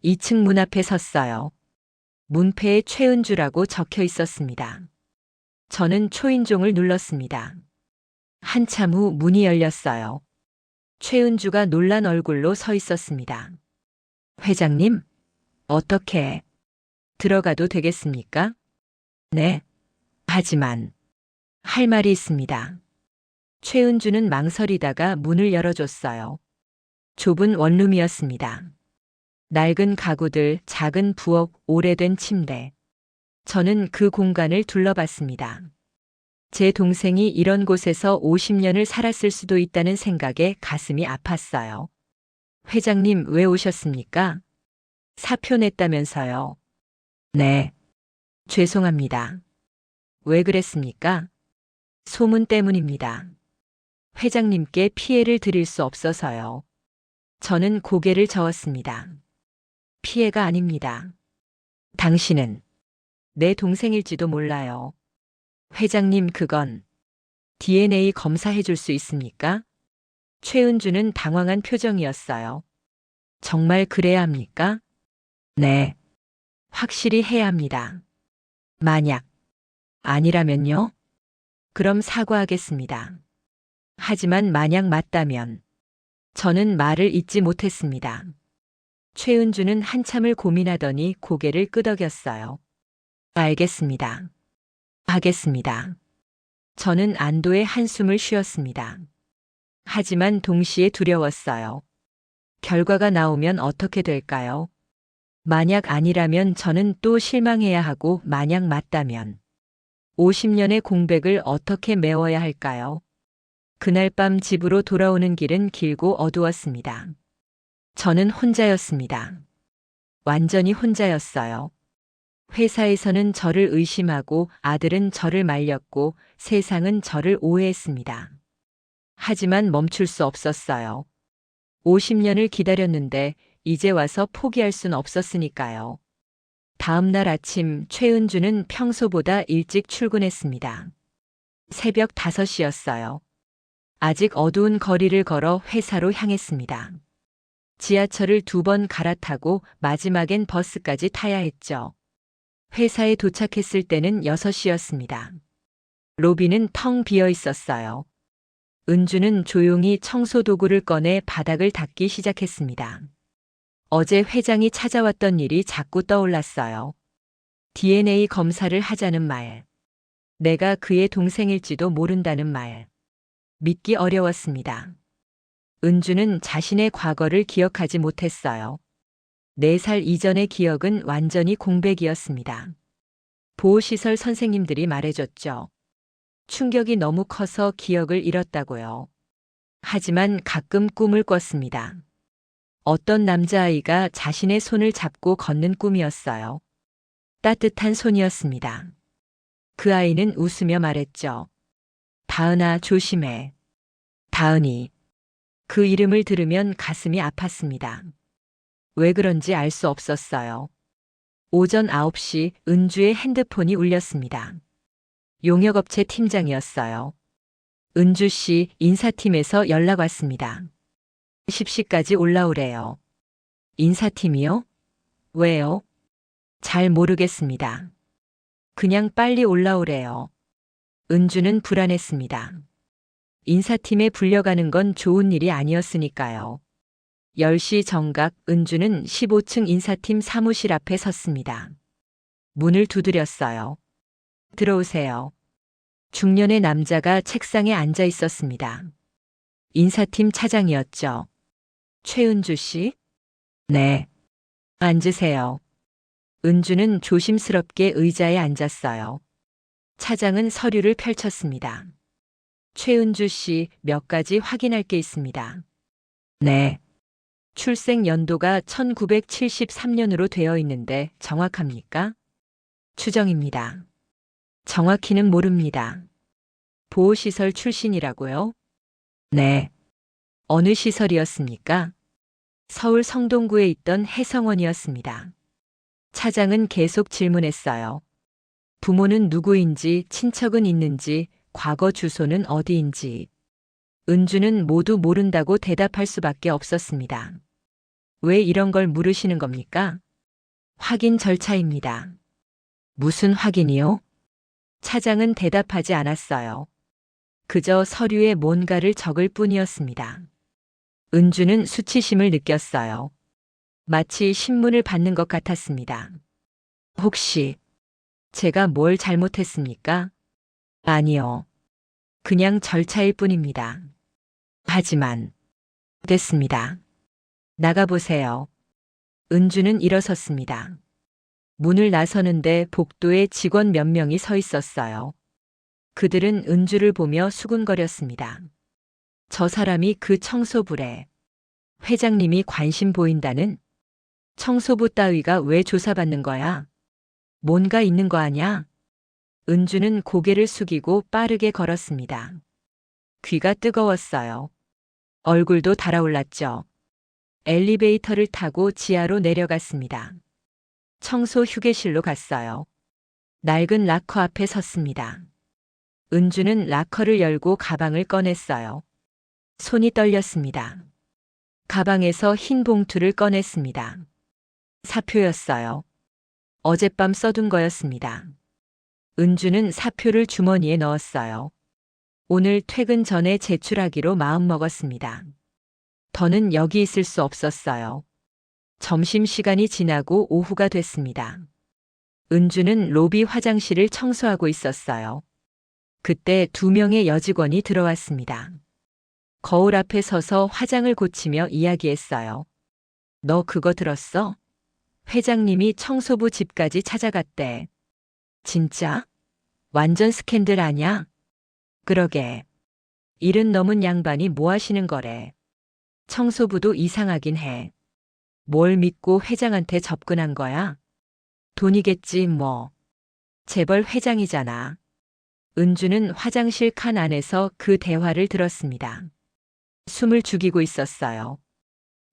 2층 문 앞에 섰어요. 문패에 최은주라고 적혀 있었습니다. 저는 초인종을 눌렀습니다. 한참 후 문이 열렸어요. 최은주가 놀란 얼굴로 서 있었습니다. 회장님, 어떻게 들어가도 되겠습니까? 네. 하지만 할 말이 있습니다. 최은주는 망설이다가 문을 열어줬어요. 좁은 원룸이었습니다. 낡은 가구들, 작은 부엌, 오래된 침대. 저는 그 공간을 둘러봤습니다. 제 동생이 이런 곳에서 50년을 살았을 수도 있다는 생각에 가슴이 아팠어요. 회장님, 왜 오셨습니까? 사표 냈다면서요. 네. 죄송합니다. 왜 그랬습니까? 소문 때문입니다. 회장님께 피해를 드릴 수 없어서요. 저는 고개를 저었습니다. 피해가 아닙니다. 당신은 내 동생일지도 몰라요. 회장님, 그건 DNA 검사해 줄 수 있습니까? 최은주는 당황한 표정이었어요. 정말 그래야 합니까? 네. 확실히 해야 합니다. 만약 아니라면요? 그럼 사과하겠습니다. 하지만 만약 맞다면 저는 말을 잇지 못했습니다. 최은주는 한참을 고민하더니 고개를 끄덕였어요. 알겠습니다. 하겠습니다. 저는 안도의 한숨을 쉬었습니다. 하지만 동시에 두려웠어요. 결과가 나오면 어떻게 될까요? 만약 아니라면 저는 또 실망해야 하고 만약 맞다면 50년의 공백을 어떻게 메워야 할까요? 그날 밤 집으로 돌아오는 길은 길고 어두웠습니다. 저는 혼자였습니다. 완전히 혼자였어요. 회사에서는 저를 의심하고 아들은 저를 말렸고 세상은 저를 오해했습니다. 하지만 멈출 수 없었어요. 50년을 기다렸는데 이제 와서 포기할 순 없었으니까요. 다음 날 아침 최은주는 평소보다 일찍 출근했습니다. 새벽 5시였어요. 아직 어두운 거리를 걸어 회사로 향했습니다. 지하철을 2번 갈아타고 마지막엔 버스까지 타야 했죠. 회사에 도착했을 때는 6시였습니다. 로비는 텅 비어 있었어요. 은주는 조용히 청소 도구를 꺼내 바닥을 닦기 시작했습니다. 어제 회장이 찾아왔던 일이 자꾸 떠올랐어요. DNA 검사를 하자는 말. 내가 그의 동생일지도 모른다는 말. 믿기 어려웠습니다. 은주는 자신의 과거를 기억하지 못했어요. 4살 이전의 기억은 완전히 공백이었습니다. 보호시설 선생님들이 말해줬죠. 충격이 너무 커서 기억을 잃었다고요. 하지만 가끔 꿈을 꿨습니다. 어떤 남자아이가 자신의 손을 잡고 걷는 꿈이었어요. 따뜻한 손이었습니다. 그 아이는 웃으며 말했죠. 다은아, 조심해. 다은이. 그 이름을 들으면 가슴이 아팠습니다. 왜 그런지 알 수 없었어요. 오전 9시 은주의 핸드폰이 울렸습니다. 용역업체 팀장이었어요. 은주 씨, 인사팀에서 연락 왔습니다. 10시까지 올라오래요. 인사팀이요? 왜요? 잘 모르겠습니다. 그냥 빨리 올라오래요. 은주는 불안했습니다. 인사팀에 불려가는 건 좋은 일이 아니었으니까요. 10시 정각 은주는 15층 인사팀 사무실 앞에 섰습니다. 문을 두드렸어요. 들어오세요. 중년의 남자가 책상에 앉아 있었습니다. 인사팀 차장이었죠. 최은주 씨? 네. 앉으세요. 은주는 조심스럽게 의자에 앉았어요. 차장은 서류를 펼쳤습니다. 최은주 씨, 몇 가지 확인할 게 있습니다. 네. 출생 연도가 1973년으로 되어 있는데 정확합니까? 추정입니다. 정확히는 모릅니다. 보호시설 출신이라고요? 네. 어느 시설이었습니까? 서울 성동구에 있던 해성원이었습니다. 차장은 계속 질문했어요. 부모는 누구인지, 친척은 있는지, 과거 주소는 어디인지. 은주는 모두 모른다고 대답할 수밖에 없었습니다. 왜 이런 걸 물으시는 겁니까? 확인 절차입니다. 무슨 확인이요? 차장은 대답하지 않았어요. 그저 서류에 뭔가를 적을 뿐이었습니다. 은주는 수치심을 느꼈어요. 마치 신문을 받는 것 같았습니다. 혹시 제가 뭘 잘못했습니까? 아니요. 그냥 절차일 뿐입니다. 하지만 됐습니다. 나가보세요. 은주는 일어섰습니다. 문을 나서는데 복도에 직원 몇 명이 서 있었어요. 그들은 은주를 보며 수군거렸습니다. 저 사람이 그 청소부래. 회장님이 관심 보인다는? 청소부 따위가 왜 조사받는 거야? 뭔가 있는 거 아냐? 은주는 고개를 숙이고 빠르게 걸었습니다. 귀가 뜨거웠어요. 얼굴도 달아올랐죠. 엘리베이터를 타고 지하로 내려갔습니다. 청소 휴게실로 갔어요. 낡은 락커 앞에 섰습니다. 은주는 락커를 열고 가방을 꺼냈어요. 손이 떨렸습니다. 가방에서 흰 봉투를 꺼냈습니다. 사표였어요. 어젯밤 써둔 거였습니다. 은주는 사표를 주머니에 넣었어요. 오늘 퇴근 전에 제출하기로 마음먹었습니다. 더는 여기 있을 수 없었어요. 점심시간이 지나고 오후가 됐습니다. 은주는 로비 화장실을 청소하고 있었어요. 그때 2명의 여직원이 들어왔습니다. 거울 앞에 서서 화장을 고치며 이야기했어요. 너 그거 들었어? 회장님이 청소부 집까지 찾아갔대. 진짜? 완전 스캔들 아냐? 그러게. 70 넘은 양반이 뭐 하시는 거래. 청소부도 이상하긴 해. 뭘 믿고 회장한테 접근한 거야? 돈이겠지 뭐. 재벌 회장이잖아. 은주는 화장실 칸 안에서 그 대화를 들었습니다. 숨을 죽이고 있었어요.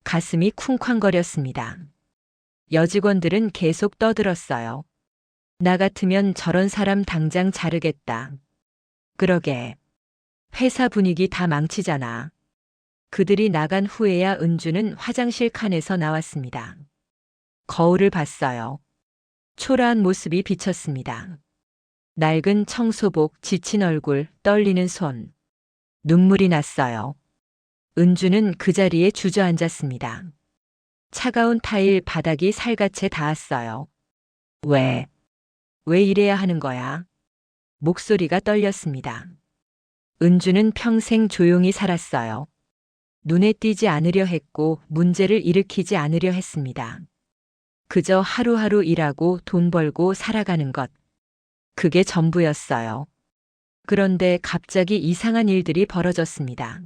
가슴이 쿵쾅거렸습니다. 여직원들은 계속 떠들었어요. 나 같으면 저런 사람 당장 자르겠다. 그러게. 회사 분위기 다 망치잖아. 그들이 나간 후에야 은주는 화장실 칸에서 나왔습니다. 거울을 봤어요. 초라한 모습이 비쳤습니다. 낡은 청소복, 지친 얼굴, 떨리는 손. 눈물이 났어요. 은주는 그 자리에 주저앉았습니다. 차가운 타일 바닥이 살갗에 닿았어요. 왜 이래야 하는 거야? 목소리가 떨렸습니다. 은주는 평생 조용히 살았어요. 눈에 띄지 않으려 했고 문제를 일으키지 않으려 했습니다. 그저 하루하루 일하고 돈 벌고 살아가는 것. 그게 전부였어요. 그런데 갑자기 이상한 일들이 벌어졌습니다.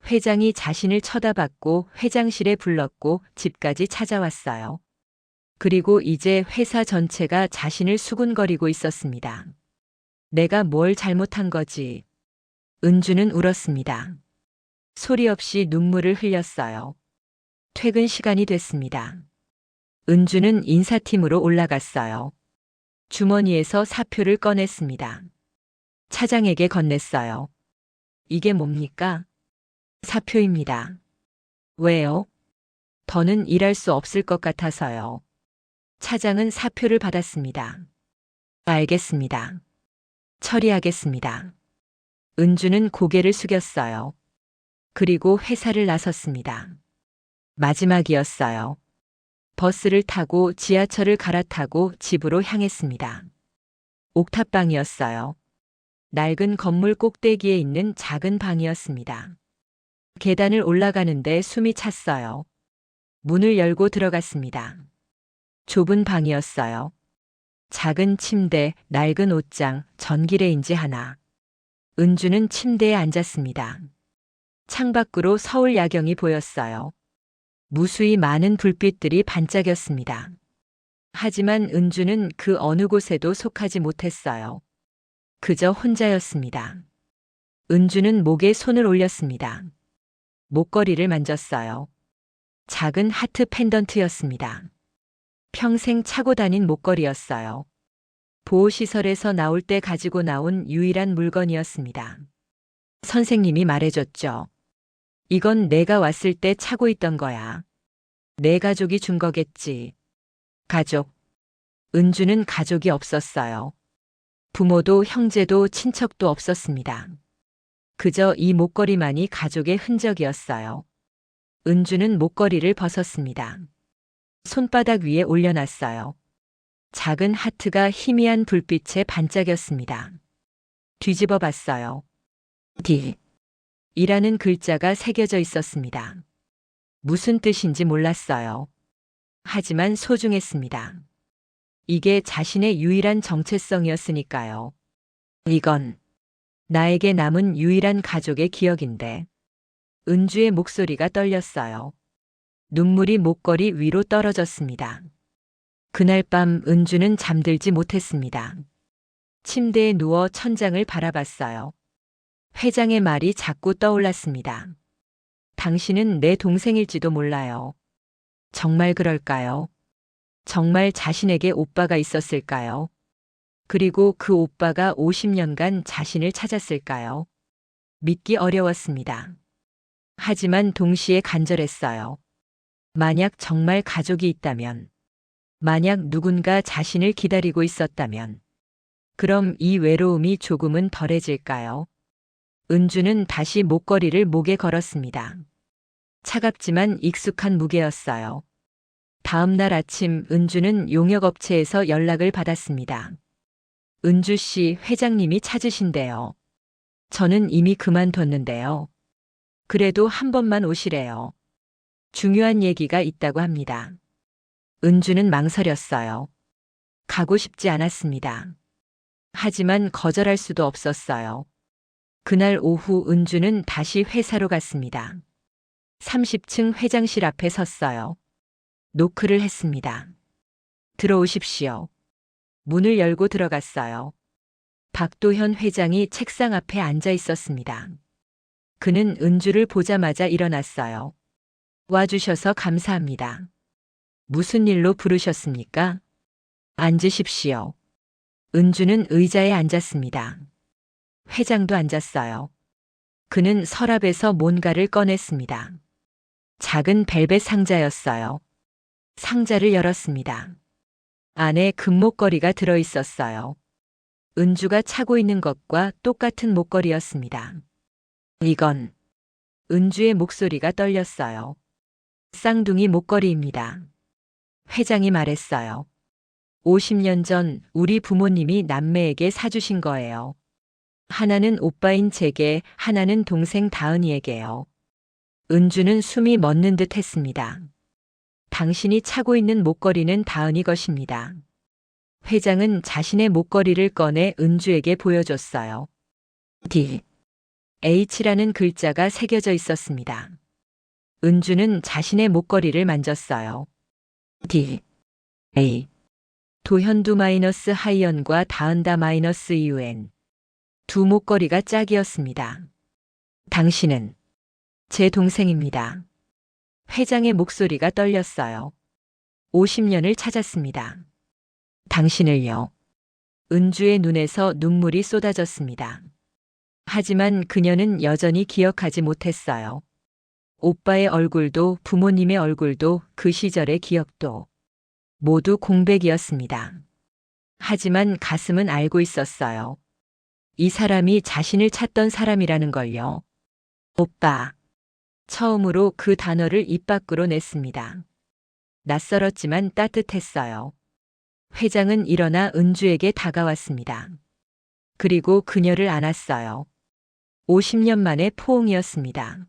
회장이 자신을 쳐다봤고 회장실에 불렀고 집까지 찾아왔어요. 그리고 이제 회사 전체가 자신을 수군거리고 있었습니다. 내가 뭘 잘못한 거지? 은주는 울었습니다. 소리 없이 눈물을 흘렸어요. 퇴근 시간이 됐습니다. 은주는 인사팀으로 올라갔어요. 주머니에서 사표를 꺼냈습니다. 차장에게 건넸어요. 이게 뭡니까? 사표입니다. 왜요? 더는 일할 수 없을 것 같아서요. 차장은 사표를 받았습니다. 알겠습니다. 처리하겠습니다. 은주는 고개를 숙였어요. 그리고 회사를 나섰습니다. 마지막이었어요. 버스를 타고 지하철을 갈아타고 집으로 향했습니다. 옥탑방이었어요. 낡은 건물 꼭대기에 있는 작은 방이었습니다. 계단을 올라가는데 숨이 찼어요. 문을 열고 들어갔습니다. 좁은 방이었어요. 작은 침대, 낡은 옷장, 전기레인지 하나. 은주는 침대에 앉았습니다. 창밖으로 서울 야경이 보였어요. 무수히 많은 불빛들이 반짝였습니다. 하지만 은주는 그 어느 곳에도 속하지 못했어요. 그저 혼자였습니다. 은주는 목에 손을 올렸습니다. 목걸이를 만졌어요. 작은 하트 펜던트였습니다. 평생 차고 다닌 목걸이였어요. 보호시설에서 나올 때 가지고 나온 유일한 물건이었습니다. 선생님이 말해줬죠. 이건 내가 왔을 때 차고 있던 거야. 내 가족이 준 거겠지. 가족. 은주는 가족이 없었어요. 부모도 형제도 친척도 없었습니다. 그저 이 목걸이만이 가족의 흔적이었어요. 은주는 목걸이를 벗었습니다. 손바닥 위에 올려놨어요. 작은 하트가 희미한 불빛에 반짝였습니다. 뒤집어 봤어요. D. 이라는 글자가 새겨져 있었습니다. 무슨 뜻인지 몰랐어요. 하지만 소중했습니다. 이게 자신의 유일한 정체성이었으니까요. 이건 나에게 남은 유일한 가족의 기억인데. 은주의 목소리가 떨렸어요. 눈물이 목걸이 위로 떨어졌습니다. 그날 밤 은주는 잠들지 못했습니다. 침대에 누워 천장을 바라봤어요. 회장의 말이 자꾸 떠올랐습니다. 당신은 내 동생일지도 몰라요. 정말 그럴까요? 정말 자신에게 오빠가 있었을까요? 그리고 그 오빠가 50년간 자신을 찾았을까요? 믿기 어려웠습니다. 하지만 동시에 간절했어요. 만약 정말 가족이 있다면, 만약 누군가 자신을 기다리고 있었다면, 그럼 이 외로움이 조금은 덜해질까요? 은주는 다시 목걸이를 목에 걸었습니다. 차갑지만 익숙한 무게였어요. 다음 날 아침 은주는 용역업체에서 연락을 받았습니다. 은주 씨, 회장님이 찾으신대요. 저는 이미 그만뒀는데요. 그래도 한 번만 오시래요. 중요한 얘기가 있다고 합니다. 은주는 망설였어요. 가고 싶지 않았습니다. 하지만 거절할 수도 없었어요. 그날 오후 은주는 다시 회사로 갔습니다. 30층 회장실 앞에 섰어요. 노크를 했습니다. 들어오십시오. 문을 열고 들어갔어요. 박도현 회장이 책상 앞에 앉아 있었습니다. 그는 은주를 보자마자 일어났어요. 와주셔서 감사합니다. 무슨 일로 부르셨습니까? 앉으십시오. 은주는 의자에 앉았습니다. 회장도 앉았어요. 그는 서랍에서 뭔가를 꺼냈습니다. 작은 벨벳 상자였어요. 상자를 열었습니다. 안에 금목걸이가 들어 있었어요. 은주가 차고 있는 것과 똑같은 목걸이였습니다. 이건 은주의 목소리가 떨렸어요. 쌍둥이 목걸이입니다. 회장이 말했어요. 50년 전 우리 부모님이 남매에게 사주신 거예요. 하나는 오빠인 제게, 하나는 동생 다은이에게요. 은주는 숨이 멎는 듯 했습니다. 당신이 차고 있는 목걸이는 다은이 것입니다. 회장은 자신의 목걸이를 꺼내 은주에게 보여줬어요. D. H라는 글자가 새겨져 있었습니다. 은주는 자신의 목걸이를 만졌어요. D. A. 도현두 마이너스 하이언과 다은다 마이너스 이UN. 두 목걸이가 짝이었습니다. 당신은 제 동생입니다. 회장의 목소리가 떨렸어요. 50년을 찾았습니다. 당신을요. 은주의 눈에서 눈물이 쏟아졌습니다. 하지만 그녀는 여전히 기억하지 못했어요. 오빠의 얼굴도 부모님의 얼굴도 그 시절의 기억도 모두 공백이었습니다. 하지만 가슴은 알고 있었어요. 이 사람이 자신을 찾던 사람이라는 걸요. 오빠. 처음으로 그 단어를 입 밖으로 냈습니다. 낯설었지만 따뜻했어요. 회장은 일어나 은주에게 다가왔습니다. 그리고 그녀를 안았어요. 50년 만의 포옹이었습니다.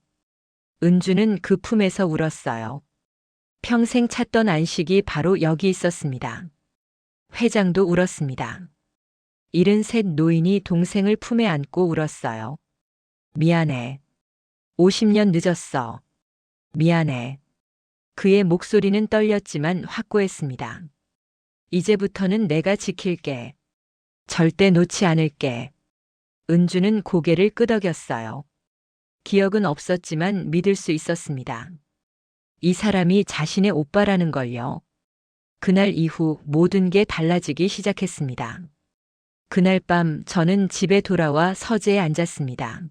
은주는 그 품에서 울었어요. 평생 찾던 안식이 바로 여기 있었습니다. 회장도 울었습니다. 73 노인이 동생을 품에 안고 울었어요. 미안해. 50년 늦었어. 미안해. 그의 목소리는 떨렸지만 확고했습니다. 이제부터는 내가 지킬게. 절대 놓지 않을게. 은주는 고개를 끄덕였어요. 기억은 없었지만 믿을 수 있었습니다. 이 사람이 자신의 오빠라는 걸요. 그날 이후 모든 게 달라지기 시작했습니다. 그날 밤 저는 집에 돌아와 서재에 앉았습니다.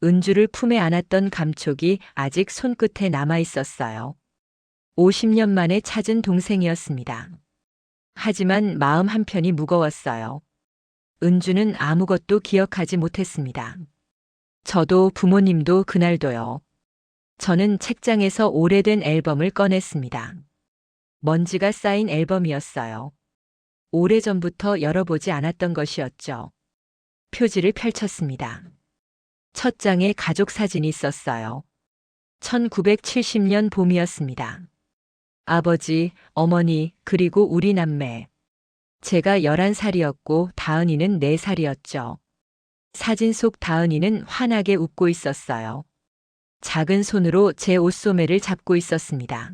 은주를 품에 안았던 감촉이 아직 손끝에 남아 있었어요. 50년 만에 찾은 동생이었습니다. 하지만 마음 한편이 무거웠어요. 은주는 아무것도 기억하지 못했습니다. 저도 부모님도 그날도요. 저는 책장에서 오래된 앨범을 꺼냈습니다. 먼지가 쌓인 앨범이었어요. 오래전부터 열어보지 않았던 것이었죠. 표지를 펼쳤습니다. 첫 장에 가족 사진이 있었어요. 1970년 봄이었습니다. 아버지, 어머니, 그리고 우리 남매. 제가 11살이었고 다은이는 4살이었죠. 사진 속 다은이는 환하게 웃고 있었어요. 작은 손으로 제 옷소매를 잡고 있었습니다.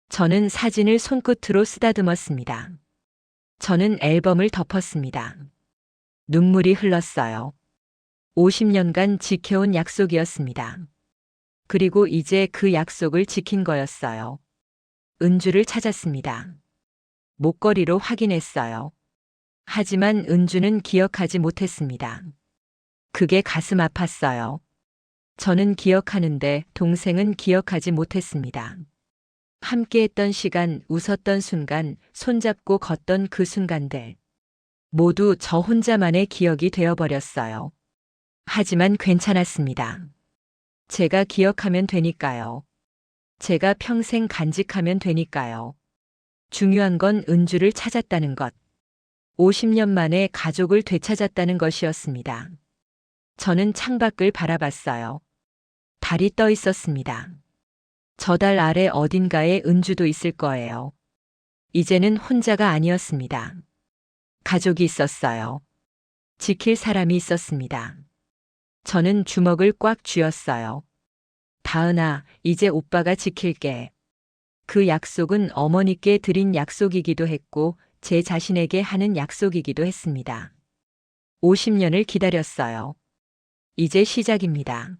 저는 사진을 손끝으로 쓰다듬었습니다. 저는 앨범을 덮었습니다. 눈물이 흘렀어요. 50년간 지켜온 약속이었습니다. 그리고 이제 그 약속을 지킨 거였어요. 은주를 찾았습니다. 목걸이로 확인했어요. 하지만 은주는 기억하지 못했습니다. 그게 가슴 아팠어요. 저는 기억하는데 동생은 기억하지 못했습니다. 함께했던 시간, 웃었던 순간, 손잡고 걷던 그 순간들. 모두 저 혼자만의 기억이 되어버렸어요. 하지만 괜찮았습니다. 제가 기억하면 되니까요. 제가 평생 간직하면 되니까요. 중요한 건 은주를 찾았다는 것. 50년 만에 가족을 되찾았다는 것이었습니다. 저는 창밖을 바라봤어요. 달이 떠 있었습니다. 저 달 아래 어딘가에 은주도 있을 거예요. 이제는 혼자가 아니었습니다. 가족이 있었어요. 지킬 사람이 있었습니다. 저는 주먹을 꽉 쥐었어요. 다은아, 이제 오빠가 지킬게. 그 약속은 어머니께 드린 약속이기도 했고 제 자신에게 하는 약속이기도 했습니다. 50년을 기다렸어요. 이제 시작입니다.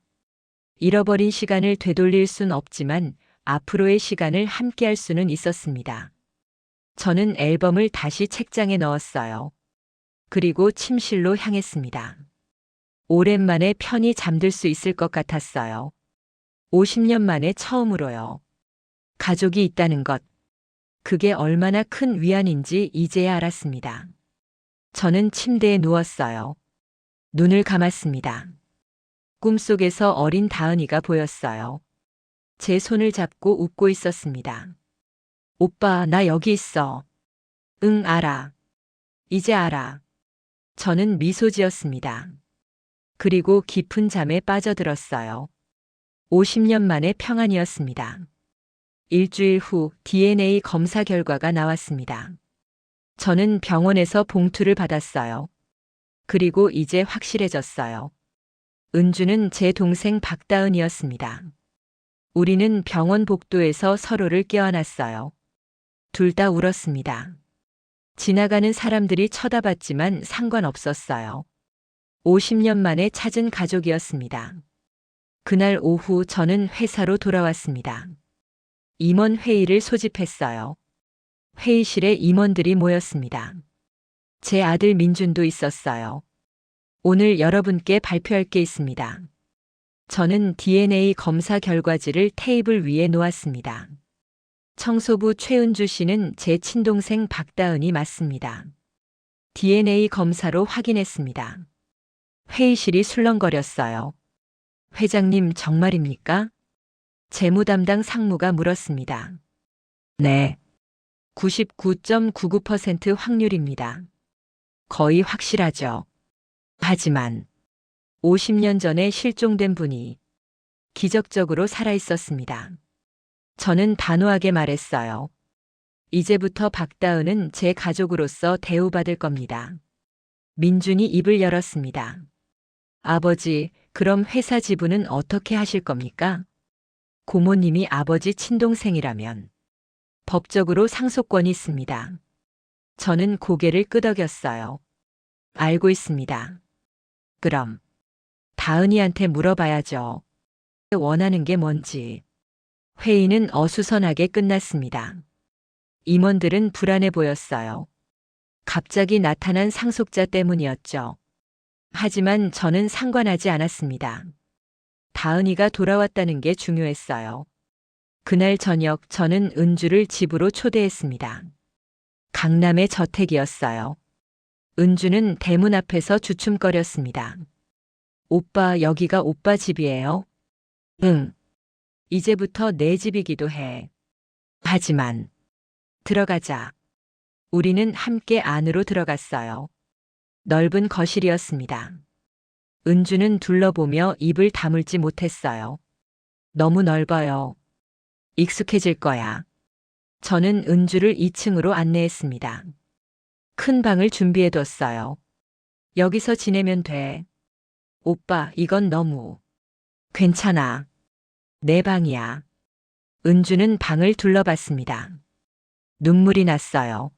잃어버린 시간을 되돌릴 순 없지만 앞으로의 시간을 함께할 수는 있었습니다. 저는 앨범을 다시 책장에 넣었어요. 그리고 침실로 향했습니다. 오랜만에 편히 잠들 수 있을 것 같았어요. 50년 만에 처음으로요. 가족이 있다는 것, 그게 얼마나 큰 위안인지 이제야 알았습니다. 저는 침대에 누웠어요. 눈을 감았습니다. 꿈속에서 어린 다은이가 보였어요. 제 손을 잡고 웃고 있었습니다. 오빠, 나 여기 있어. 응, 알아. 이제 알아. 저는 미소 지었습니다. 그리고 깊은 잠에 빠져들었어요. 50년 만에 평안이었습니다. 일주일 후 DNA 검사 결과가 나왔습니다. 저는 병원에서 봉투를 받았어요. 그리고 이제 확실해졌어요. 은주는 제 동생 박다은이었습니다. 우리는 병원 복도에서 서로를 껴안았어요. 둘 다 울었습니다. 지나가는 사람들이 쳐다봤지만 상관없었어요. 50년 만에 찾은 가족이었습니다. 그날 오후 저는 회사로 돌아왔습니다. 임원 회의를 소집했어요. 회의실에 임원들이 모였습니다. 제 아들 민준도 있었어요. 오늘 여러분께 발표할 게 있습니다. 저는 DNA 검사 결과지를 테이블 위에 놓았습니다. 청소부 최은주 씨는 제 친동생 박다은이 맞습니다. DNA 검사로 확인했습니다. 회의실이 술렁거렸어요. 회장님 정말입니까? 재무 담당 상무가 물었습니다. 네. 99.99% 확률입니다. 거의 확실하죠. 하지만 50년 전에 실종된 분이 기적적으로 살아 있었습니다. 저는 단호하게 말했어요. 이제부터 박다은은 제 가족으로서 대우받을 겁니다. 민준이 입을 열었습니다. 아버지, 그럼 회사 지분은 어떻게 하실 겁니까? 고모님이 아버지 친동생이라면 법적으로 상속권이 있습니다. 저는 고개를 끄덕였어요. 알고 있습니다. 그럼 다은이한테 물어봐야죠. 원하는 게 뭔지. 회의는 어수선하게 끝났습니다. 임원들은 불안해 보였어요. 갑자기 나타난 상속자 때문이었죠. 하지만 저는 상관하지 않았습니다. 다은이가 돌아왔다는 게 중요했어요. 그날 저녁 저는 은주를 집으로 초대했습니다. 강남의 저택이었어요. 은주는 대문 앞에서 주춤거렸습니다. 오빠, 여기가 오빠 집이에요? 응. 이제부터 내 집이기도 해. 하지만 들어가자. 우리는 함께 안으로 들어갔어요. 넓은 거실이었습니다. 은주는 둘러보며 입을 다물지 못했어요. 너무 넓어요. 익숙해질 거야. 저는 은주를 2층으로 안내했습니다. 큰 방을 준비해뒀어요. 여기서 지내면 돼. 오빠, 이건 너무. 괜찮아. 내 방이야. 은주는 방을 둘러봤습니다. 눈물이 났어요.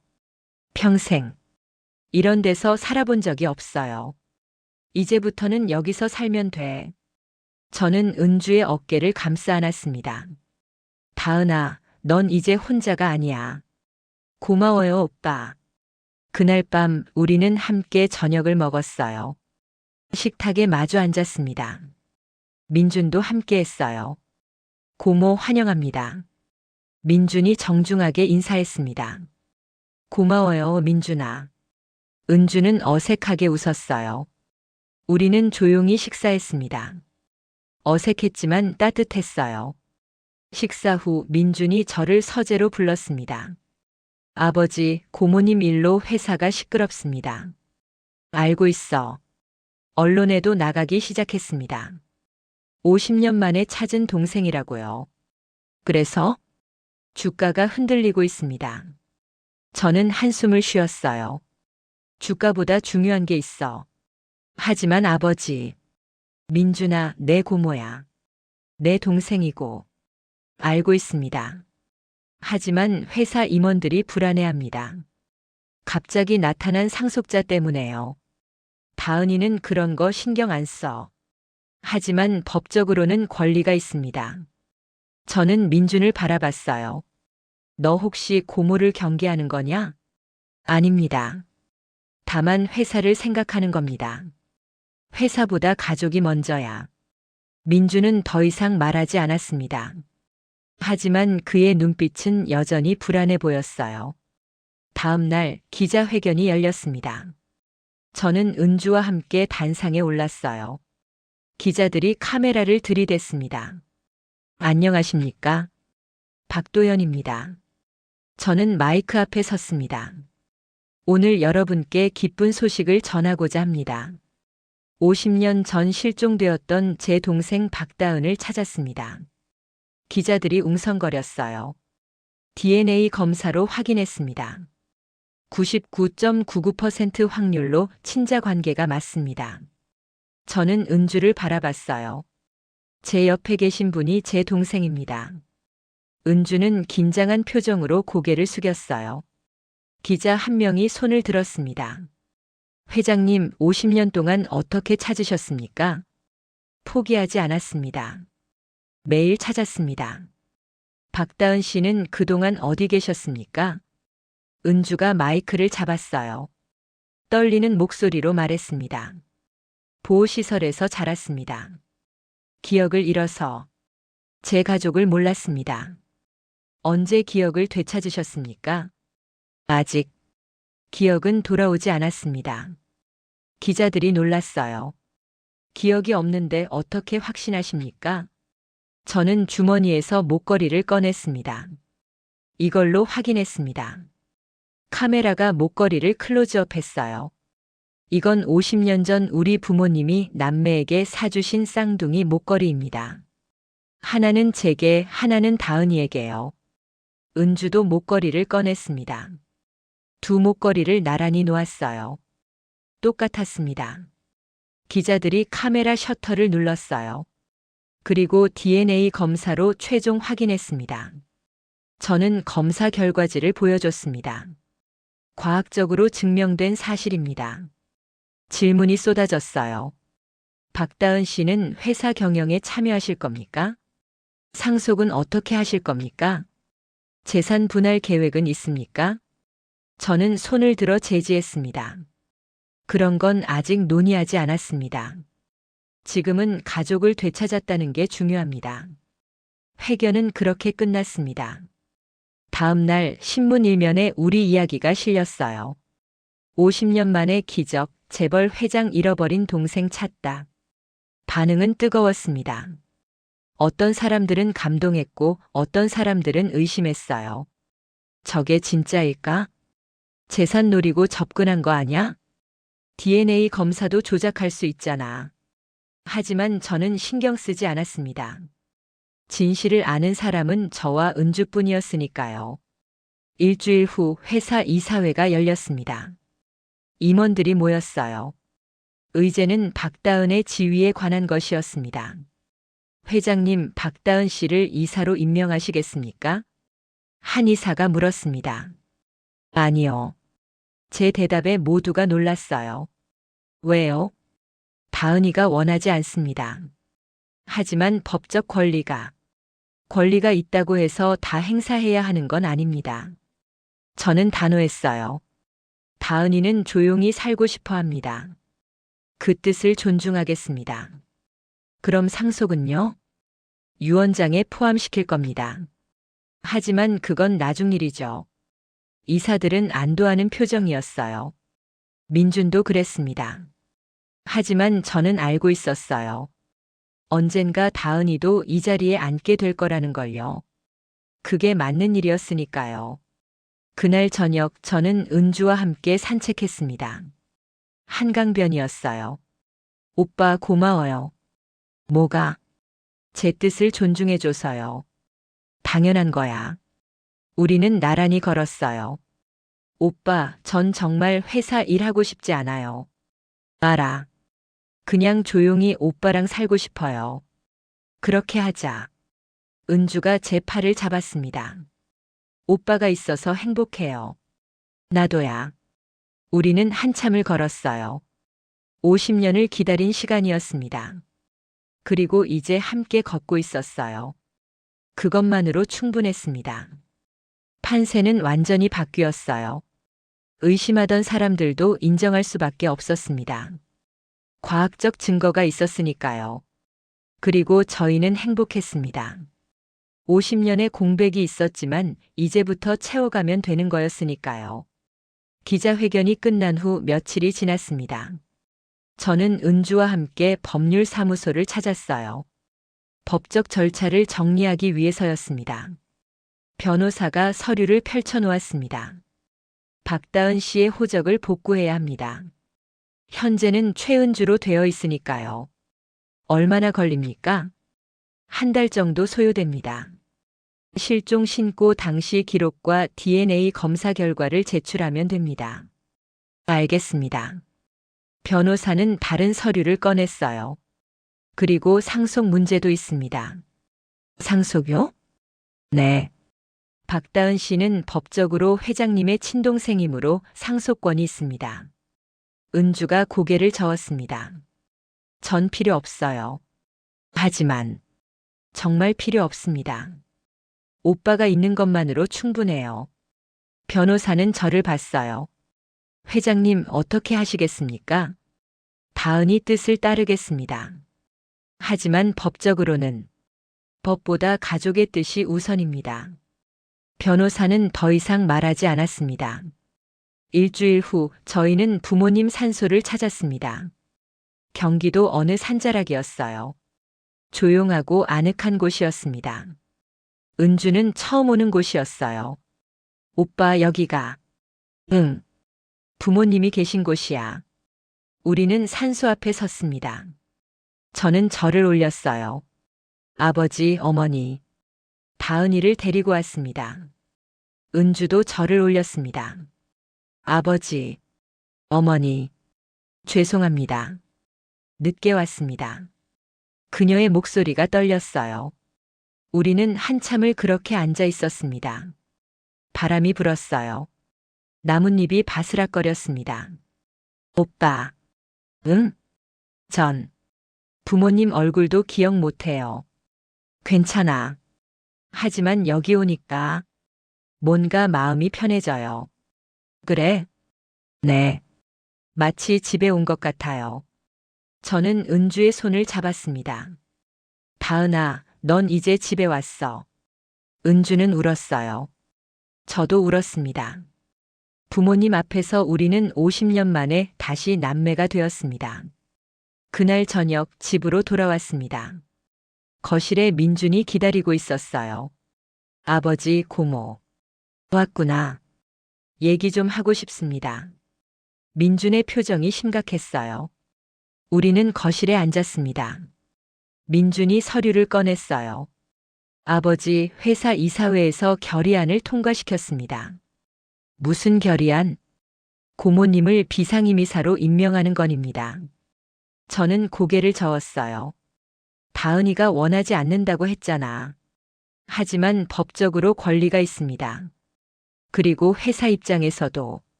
평생 이런 데서 살아본 적이 없어요. 이제부터는 여기서 살면 돼. 저는 은주의 어깨를 감싸 안았습니다. 다은아, 넌 이제 혼자가 아니야. 고마워요, 오빠. 그날 밤 우리는 함께 저녁을 먹었어요. 식탁에 마주 앉았습니다. 민준도 함께 했어요. 고모 환영합니다. 민준이 정중하게 인사했습니다. 고마워요, 민준아. 은주는 어색하게 웃었어요. 우리는 조용히 식사했습니다. 어색했지만 따뜻했어요. 식사 후 민준이 저를 서재로 불렀습니다. 아버지, 고모님 일로 회사가 시끄럽습니다. 알고 있어. 언론에도 나가기 시작했습니다. 50년 만에 찾은 동생이라고요. 그래서 주가가 흔들리고 있습니다. 저는 한숨을 쉬었어요. 주가보다 중요한 게 있어. 하지만 아버지, 민준아, 내 고모야. 내 동생이고. 알고 있습니다. 하지만 회사 임원들이 불안해합니다. 갑자기 나타난 상속자 때문에요. 다은이는 그런 거 신경 안 써. 하지만 법적으로는 권리가 있습니다. 저는 민준을 바라봤어요. 너 혹시 고모를 경계하는 거냐? 아닙니다. 다만 회사를 생각하는 겁니다. 회사보다 가족이 먼저야. 민주는 더 이상 말하지 않았습니다. 하지만 그의 눈빛은 여전히 불안해 보였어요. 다음 날 기자회견이 열렸습니다. 저는 은주와 함께 단상에 올랐어요. 기자들이 카메라를 들이댔습니다. 안녕하십니까? 박도연입니다. 저는 마이크 앞에 섰습니다. 오늘 여러분께 기쁜 소식을 전하고자 합니다. 50년 전 실종되었던 제 동생 박다은을 찾았습니다. 기자들이 웅성거렸어요. DNA 검사로 확인했습니다. 99.99% 확률로 친자 관계가 맞습니다. 저는 은주를 바라봤어요. 제 옆에 계신 분이 제 동생입니다. 은주는 긴장한 표정으로 고개를 숙였어요. 기자 한 명이 손을 들었습니다. 회장님, 50년 동안 어떻게 찾으셨습니까? 포기하지 않았습니다. 매일 찾았습니다. 박다은 씨는 그동안 어디 계셨습니까? 은주가 마이크를 잡았어요. 떨리는 목소리로 말했습니다. 보호시설에서 자랐습니다. 기억을 잃어서 제 가족을 몰랐습니다. 언제 기억을 되찾으셨습니까? 아직 기억은 돌아오지 않았습니다. 기자들이 놀랐어요. 기억이 없는데 어떻게 확신하십니까? 저는 주머니에서 목걸이를 꺼냈습니다. 이걸로 확인했습니다. 카메라가 목걸이를 클로즈업했어요. 이건 50년 전 우리 부모님이 남매에게 사주신 쌍둥이 목걸이입니다. 하나는 제게, 하나는 다은이에게요. 은주도 목걸이를 꺼냈습니다. 두 목걸이를 나란히 놓았어요. 똑같았습니다. 기자들이 카메라 셔터를 눌렀어요. 그리고 DNA 검사로 최종 확인했습니다. 저는 검사 결과지를 보여줬습니다. 과학적으로 증명된 사실입니다. 질문이 쏟아졌어요. 박다은 씨는 회사 경영에 참여하실 겁니까? 상속은 어떻게 하실 겁니까? 재산 분할 계획은 있습니까? 저는 손을 들어 제지했습니다. 그런 건 아직 논의하지 않았습니다. 지금은 가족을 되찾았다는 게 중요합니다. 회견은 그렇게 끝났습니다. 다음 날 신문 일면에 우리 이야기가 실렸어요. 50년 만에 기적, 재벌 회장 잃어버린 동생 찾다. 반응은 뜨거웠습니다. 어떤 사람들은 감동했고 어떤 사람들은 의심했어요. 저게 진짜일까? 재산 노리고 접근한 거 아냐? DNA 검사도 조작할 수 있잖아. 하지만 저는 신경 쓰지 않았습니다. 진실을 아는 사람은 저와 은주뿐이었으니까요. 일주일 후 회사 이사회가 열렸습니다. 임원들이 모였어요. 의제는 박다은의 지위에 관한 것이었습니다. 회장님, 박다은 씨를 이사로 임명하시겠습니까? 한 이사가 물었습니다. 아니요. 제 대답에 모두가 놀랐어요. 왜요? 다은이가 원하지 않습니다. 하지만 법적 권리가 있다고 해서 다 행사해야 하는 건 아닙니다. 저는 단호했어요. 다은이는 조용히 살고 싶어 합니다. 그 뜻을 존중하겠습니다. 그럼 상속은요? 유언장에 포함시킬 겁니다. 하지만 그건 나중 일이죠. 이사들은 안도하는 표정이었어요. 민준도 그랬습니다. 하지만 저는 알고 있었어요. 언젠가 다은이도 이 자리에 앉게 될 거라는 걸요. 그게 맞는 일이었으니까요. 그날 저녁 저는 은주와 함께 산책했습니다. 한강변이었어요. 오빠 고마워요. 뭐가? 제 뜻을 존중해줘서요. 당연한 거야. 우리는 나란히 걸었어요. 오빠, 전 정말 회사 일하고 싶지 않아요. 알아. 그냥 조용히 오빠랑 살고 싶어요. 그렇게 하자. 은주가 제 팔을 잡았습니다. 오빠가 있어서 행복해요. 나도야. 우리는 한참을 걸었어요. 50년을 기다린 시간이었습니다. 그리고 이제 함께 걷고 있었어요. 그것만으로 충분했습니다. 판세는 완전히 바뀌었어요. 의심하던 사람들도 인정할 수밖에 없었습니다. 과학적 증거가 있었으니까요. 그리고 저희는 행복했습니다. 50년의 공백이 있었지만 이제부터 채워가면 되는 거였으니까요. 기자회견이 끝난 후 며칠이 지났습니다. 저는 은주와 함께 법률사무소를 찾았어요. 법적 절차를 정리하기 위해서였습니다. 변호사가 서류를 펼쳐놓았습니다. 박다은 씨의 호적을 복구해야 합니다. 현재는 최은주로 되어 있으니까요. 얼마나 걸립니까? 한 달 정도 소요됩니다. 실종 신고 당시 기록과 DNA 검사 결과를 제출하면 됩니다. 알겠습니다. 변호사는 다른 서류를 꺼냈어요. 그리고 상속 문제도 있습니다. 상속요? 네. 박다은 씨는 법적으로 회장님의 친동생이므로 상속권이 있습니다. 은주가 고개를 저었습니다. 전 필요 없어요. 하지만 정말 필요 없습니다. 오빠가 있는 것만으로 충분해요. 변호사는 저를 봤어요. 회장님 어떻게 하시겠습니까? 다은이 뜻을 따르겠습니다. 하지만 법적으로는 법보다 가족의 뜻이 우선입니다. 변호사는 더 이상 말하지 않았습니다. 일주일 후 저희는 부모님 산소를 찾았습니다. 경기도 어느 산자락이었어요. 조용하고 아늑한 곳이었습니다. 은주는 처음 오는 곳이었어요. 오빠 여기가. 응. 부모님이 계신 곳이야. 우리는 산소 앞에 섰습니다. 저는 절을 올렸어요. 아버지, 어머니. 다은이를 데리고 왔습니다. 은주도 절을 올렸습니다. 아버지, 어머니, 죄송합니다. 늦게 왔습니다. 그녀의 목소리가 떨렸어요. 우리는 한참을 그렇게 앉아 있었습니다. 바람이 불었어요. 나뭇잎이 바스락거렸습니다. 오빠. 응? 전. 부모님 얼굴도 기억 못해요. 괜찮아. 하지만 여기 오니까 뭔가 마음이 편해져요. 그래? 네. 마치 집에 온 것 같아요. 저는 은주의 손을 잡았습니다. 다은아, 넌 이제 집에 왔어. 은주는 울었어요. 저도 울었습니다. 부모님 앞에서 우리는 50년 만에 다시 남매가 되었습니다. 그날 저녁 집으로 돌아왔습니다. 거실에 민준이 기다리고 있었어요. 아버지, 고모. 왔구나. 얘기 좀 하고 싶습니다. 민준의 표정이 심각했어요. 우리는 거실에 앉았습니다. 민준이 서류를 꺼냈어요. 아버지, 회사 이사회에서 결의안을 통과시켰습니다. 무슨 결의안? 고모님을 비상임이사로 임명하는 건입니다. 저는 고개를 저었어요. 다은이가 원하지 않는다고 했잖아. 하지만 법적으로 권리가 있습니다. 그리고 회사 입장에서도.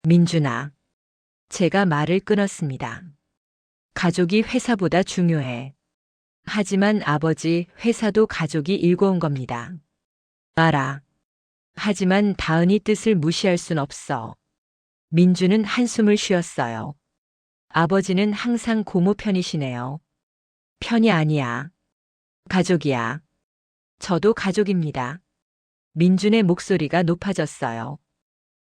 민준아. 제가 말을 끊었습니다. 가족이 회사보다 중요해. 하지만 아버지, 회사도 가족이 일궈온 겁니다. 알아. 하지만 다은이 뜻을 무시할 순 없어. 민주는 한숨을 쉬었어요. 아버지는 항상 고모 편이시네요. 편이 아니야. 가족이야. 저도 가족입니다. 민준의 목소리가 높아졌어요.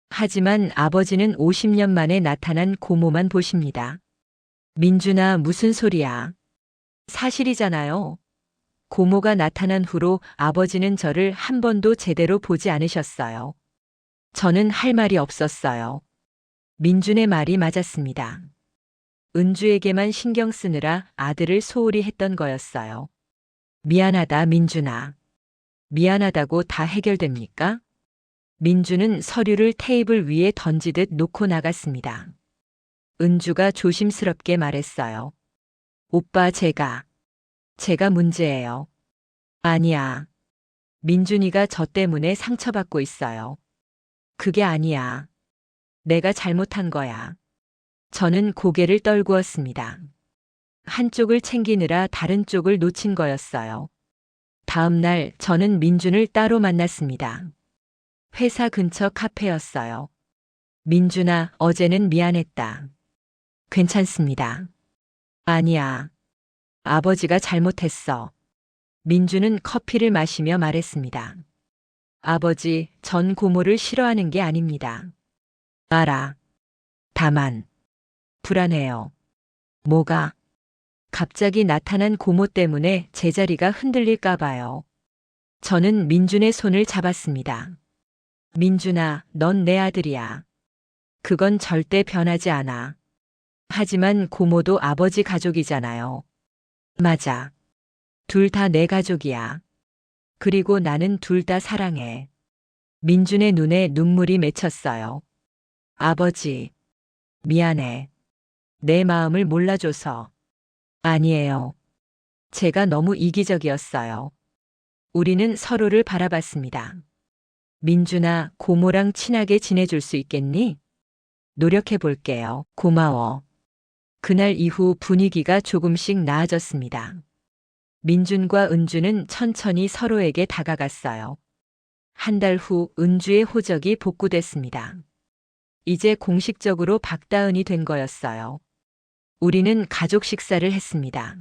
하지만 아버지는 50년 만에 나타난 고모만 보십니다. 민준아, 무슨 소리야? 사실이잖아요. 고모가 나타난 후로 아버지는 저를 한 번도 제대로 보지 않으셨어요. 저는 할 말이 없었어요. 민준의 말이 맞았습니다. 은주에게만 신경 쓰느라 아들을 소홀히 했던 거였어요. 미안하다, 민준아. 미안하다고 다 해결됩니까? 민준은 서류를 테이블 위에 던지듯 놓고 나갔습니다. 은주가 조심스럽게 말했어요. 오빠, 제가 문제예요. 아니야. 민준이가 저 때문에 상처받고 있어요. 그게 아니야. 내가 잘못한 거야. 저는 고개를 떨구었습니다. 한쪽을 챙기느라 다른 쪽을 놓친 거였어요. 다음 날 저는 민준을 따로 만났습니다. 회사 근처 카페였어요. 민준아, 어제는 미안했다. 괜찮습니다. 아니야. 아버지가 잘못했어. 민주는 커피를 마시며 말했습니다. 아버지, 전 고모를 싫어하는 게 아닙니다. 알아. 다만, 불안해요. 뭐가? 갑자기 나타난 고모 때문에 제자리가 흔들릴까 봐요. 저는 민준의 손을 잡았습니다. 민준아, 넌 내 아들이야. 그건 절대 변하지 않아. 하지만 고모도 아버지 가족이잖아요. 맞아. 둘 다 내 가족이야. 그리고 나는 둘 다 사랑해. 민준의 눈에 눈물이 맺혔어요. 아버지, 미안해. 내 마음을 몰라줘서. 아니에요. 제가 너무 이기적이었어요. 우리는 서로를 바라봤습니다. 민준아, 고모랑 친하게 지내줄 수 있겠니? 노력해 볼게요. 고마워. 그날 이후 분위기가 조금씩 나아졌습니다. 민준과 은주는 천천히 서로에게 다가갔어요. 한 달 후 은주의 호적이 복구됐습니다. 이제 공식적으로 박다은이 된 거였어요. 우리는 가족 식사를 했습니다.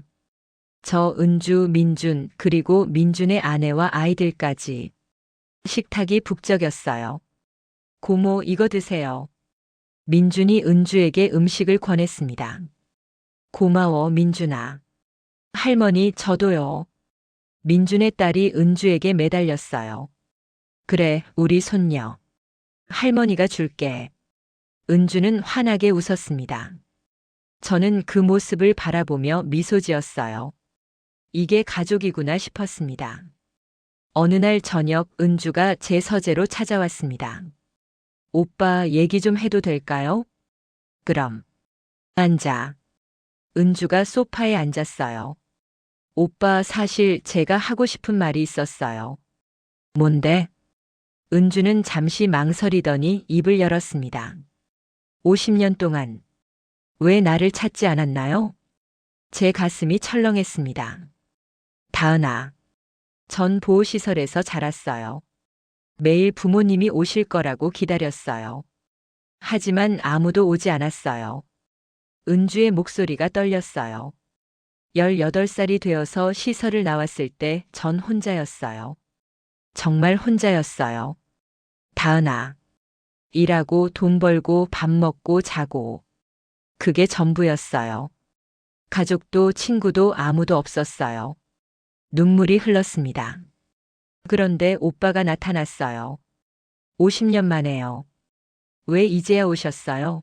저 은주, 민준, 그리고 민준의 아내와 아이들까지. 식탁이 북적였어요. 고모, 이거 드세요. 민준이 은주에게 음식을 권했습니다. 고마워, 민준아. 할머니, 저도요. 민준의 딸이 은주에게 매달렸어요. 그래, 우리 손녀. 할머니가 줄게. 은주는 환하게 웃었습니다. 저는 그 모습을 바라보며 미소 지었어요. 이게 가족이구나 싶었습니다. 어느 날 저녁 은주가 제 서재로 찾아왔습니다. 오빠, 얘기 좀 해도 될까요? 그럼. 앉아. 은주가 소파에 앉았어요. 오빠, 사실 제가 하고 싶은 말이 있었어요. 뭔데? 은주는 잠시 망설이더니 입을 열었습니다. 50년 동안 왜 나를 찾지 않았나요? 제 가슴이 철렁했습니다. 다은아, 전 보호시설에서 자랐어요. 매일 부모님이 오실 거라고 기다렸어요. 하지만 아무도 오지 않았어요. 은주의 목소리가 떨렸어요. 18살이 되어서 시설을 나왔을 때 전 혼자였어요. 정말 혼자였어요. 다은아, 일하고 돈 벌고 밥 먹고 자고. 그게 전부였어요. 가족도 친구도 아무도 없었어요. 눈물이 흘렀습니다. 그런데 오빠가 나타났어요. 50년 만에요. 왜 이제야 오셨어요?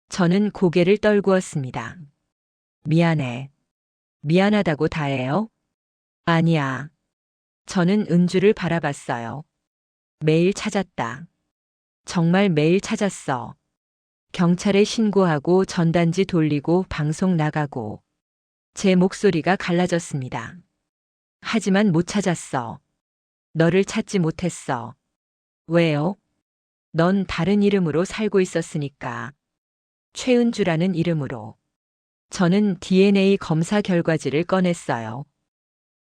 저는 고개를 떨구었습니다. 미안해. 미안하다고 다해요? 아니야. 저는 은주를 바라봤어요. 매일 찾았다. 정말 매일 찾았어. 경찰에 신고하고 전단지 돌리고 방송 나가고. 제 목소리가 갈라졌습니다. 하지만 못 찾았어. 너를 찾지 못했어. 왜요? 넌 다른 이름으로 살고 있었으니까. 최은주라는 이름으로. 저는 DNA 검사 결과지를 꺼냈어요.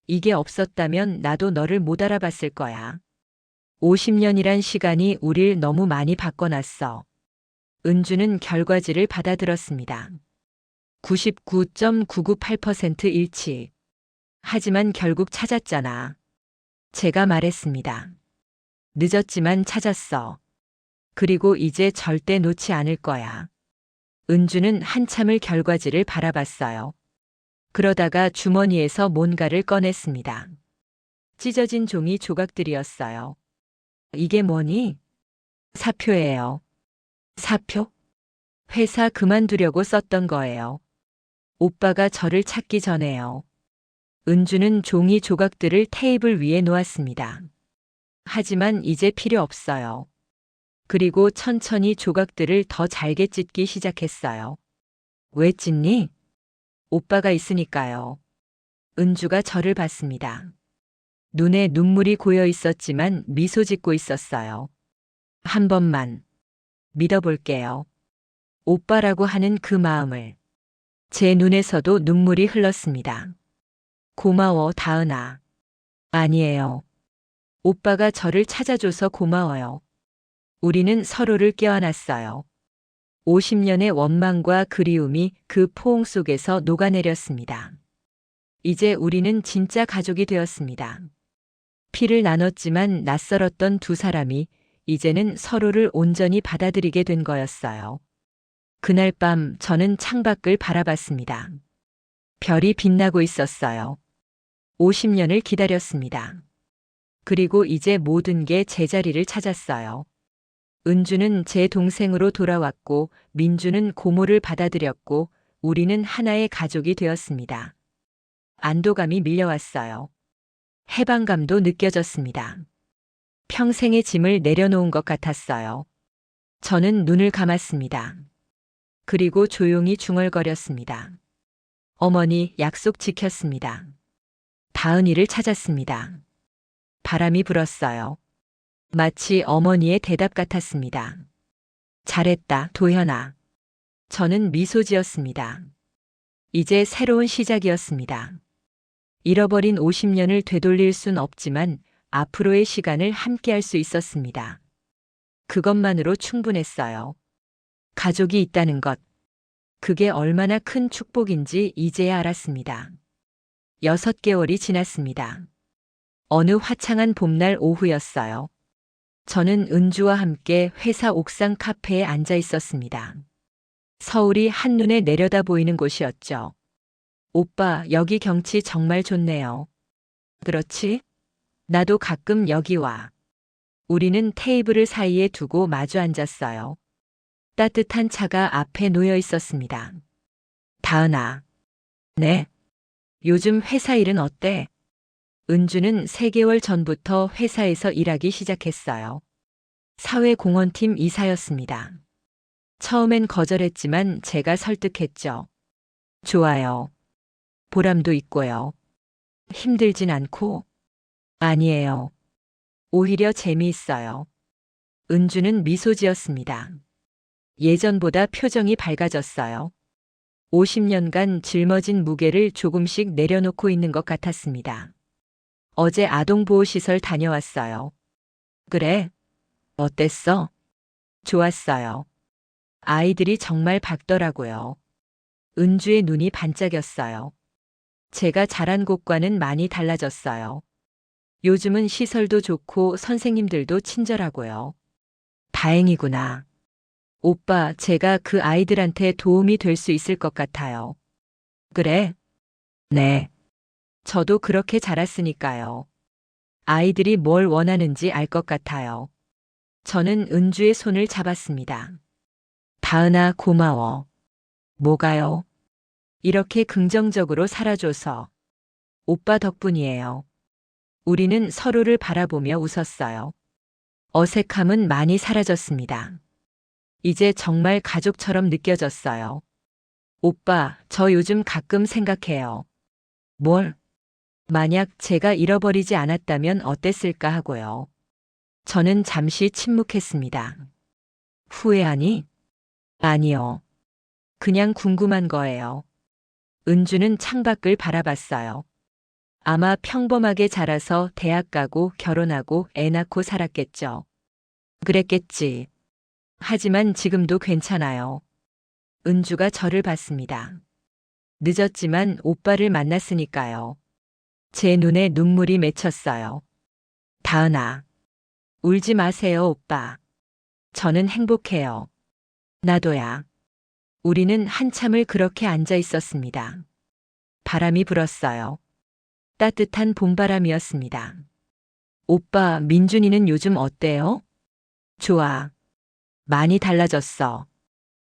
이게 없었다면 나도 너를 못 알아봤을 거야. 50년이란 시간이 우릴 너무 많이 바꿔놨어. 은주는 결과지를 받아들었습니다. 99.998% 일치. 하지만 결국 찾았잖아. 제가 말했습니다. 늦었지만 찾았어. 그리고 이제 절대 놓지 않을 거야. 은주는 한참을 결과지를 바라봤어요. 그러다가 주머니에서 뭔가를 꺼냈습니다. 찢어진 종이 조각들이었어요. 이게 뭐니? 사표예요. 사표? 회사 그만두려고 썼던 거예요. 오빠가 저를 찾기 전에요. 은주는 종이 조각들을 테이블 위에 놓았습니다. 하지만 이제 필요 없어요. 그리고 천천히 조각들을 더 잘게 찢기 시작했어요. 왜 찢니? 오빠가 있으니까요. 은주가 저를 봤습니다. 눈에 눈물이 고여 있었지만 미소 짓고 있었어요. 한 번만 믿어볼게요. 오빠라고 하는 그 마음을. 제 눈에서도 눈물이 흘렀습니다. 고마워, 다은아. 아니에요. 오빠가 저를 찾아줘서 고마워요. 우리는 서로를 껴안았어요. 50년의 원망과 그리움이 그 포옹 속에서 녹아내렸습니다. 이제 우리는 진짜 가족이 되었습니다. 피를 나눴지만 낯설었던 두 사람이 이제는 서로를 온전히 받아들이게 된 거였어요. 그날 밤 저는 창밖을 바라봤습니다. 별이 빛나고 있었어요. 50년을 기다렸습니다. 그리고 이제 모든 게 제자리를 찾았어요. 은주는 제 동생으로 돌아왔고 민주는 고모를 받아들였고 우리는 하나의 가족이 되었습니다. 안도감이 밀려왔어요. 해방감도 느껴졌습니다. 평생의 짐을 내려놓은 것 같았어요. 저는 눈을 감았습니다. 그리고 조용히 중얼거렸습니다. 어머니, 약속 지켰습니다. 다은이를 찾았습니다. 바람이 불었어요. 마치 어머니의 대답 같았습니다. 잘했다, 도현아. 저는 미소 지었습니다. 이제 새로운 시작이었습니다. 잃어버린 50년을 되돌릴 순 없지만 앞으로의 시간을 함께할 수 있었습니다. 그것만으로 충분했어요. 가족이 있다는 것. 그게 얼마나 큰 축복인지 이제야 알았습니다. 6개월이 지났습니다. 어느 화창한 봄날 오후였어요. 저는 은주와 함께 회사 옥상 카페에 앉아 있었습니다. 서울이 한눈에 내려다 보이는 곳이었죠. 오빠, 여기 경치 정말 좋네요. 그렇지? 나도 가끔 여기 와. 우리는 테이블을 사이에 두고 마주 앉았어요. 따뜻한 차가 앞에 놓여 있었습니다. 다은아. 네. 요즘 회사 일은 어때? 은주는 3개월 전부터 회사에서 일하기 시작했어요. 사회공헌팀 이사였습니다. 처음엔 거절했지만 제가 설득했죠. 좋아요. 보람도 있고요. 힘들진 않고? 아니에요. 오히려 재미있어요. 은주는 미소 지었습니다. 예전보다 표정이 밝아졌어요. 50년간 짊어진 무게를 조금씩 내려놓고 있는 것 같았습니다. 어제 아동보호시설 다녀왔어요. 그래? 어땠어? 좋았어요. 아이들이 정말 밝더라고요. 은주의 눈이 반짝였어요. 제가 자란 곳과는 많이 달라졌어요. 요즘은 시설도 좋고 선생님들도 친절하고요. 다행이구나. 오빠, 제가 그 아이들한테 도움이 될 수 있을 것 같아요. 그래? 네. 저도 그렇게 자랐으니까요. 아이들이 뭘 원하는지 알 것 같아요. 저는 은주의 손을 잡았습니다. 다은아, 고마워. 뭐가요? 이렇게 긍정적으로 살아줘서. 오빠 덕분이에요. 우리는 서로를 바라보며 웃었어요. 어색함은 많이 사라졌습니다. 이제 정말 가족처럼 느껴졌어요. 오빠, 저 요즘 가끔 생각해요. 뭘? 만약 제가 잃어버리지 않았다면 어땠을까 하고요. 저는 잠시 침묵했습니다. 후회하니? 아니요. 그냥 궁금한 거예요. 은주는 창밖을 바라봤어요. 아마 평범하게 자라서 대학 가고 결혼하고 애 낳고 살았겠죠. 그랬겠지. 하지만 지금도 괜찮아요. 은주가 저를 봤습니다. 늦었지만 오빠를 만났으니까요. 제 눈에 눈물이 맺혔어요. 다은아. 울지 마세요, 오빠. 저는 행복해요. 나도야. 우리는 한참을 그렇게 앉아 있었습니다. 바람이 불었어요. 따뜻한 봄바람이었습니다. 오빠, 민준이는 요즘 어때요? 좋아. 많이 달라졌어.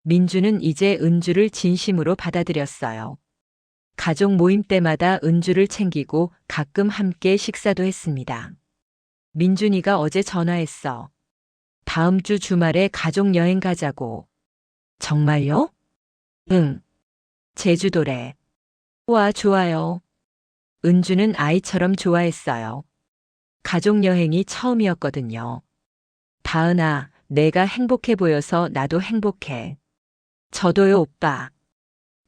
민주는 이제 은주를 진심으로 받아들였어요. 가족 모임 때마다 은주를 챙기고 가끔 함께 식사도 했습니다. 민준이가 어제 전화했어. 다음 주 주말에 가족 여행 가자고. 정말요? 응. 제주도래. 와, 좋아요. 은주는 아이처럼 좋아했어요. 가족 여행이 처음이었거든요. 다은아, 내가 행복해 보여서 나도 행복해. 저도요, 오빠.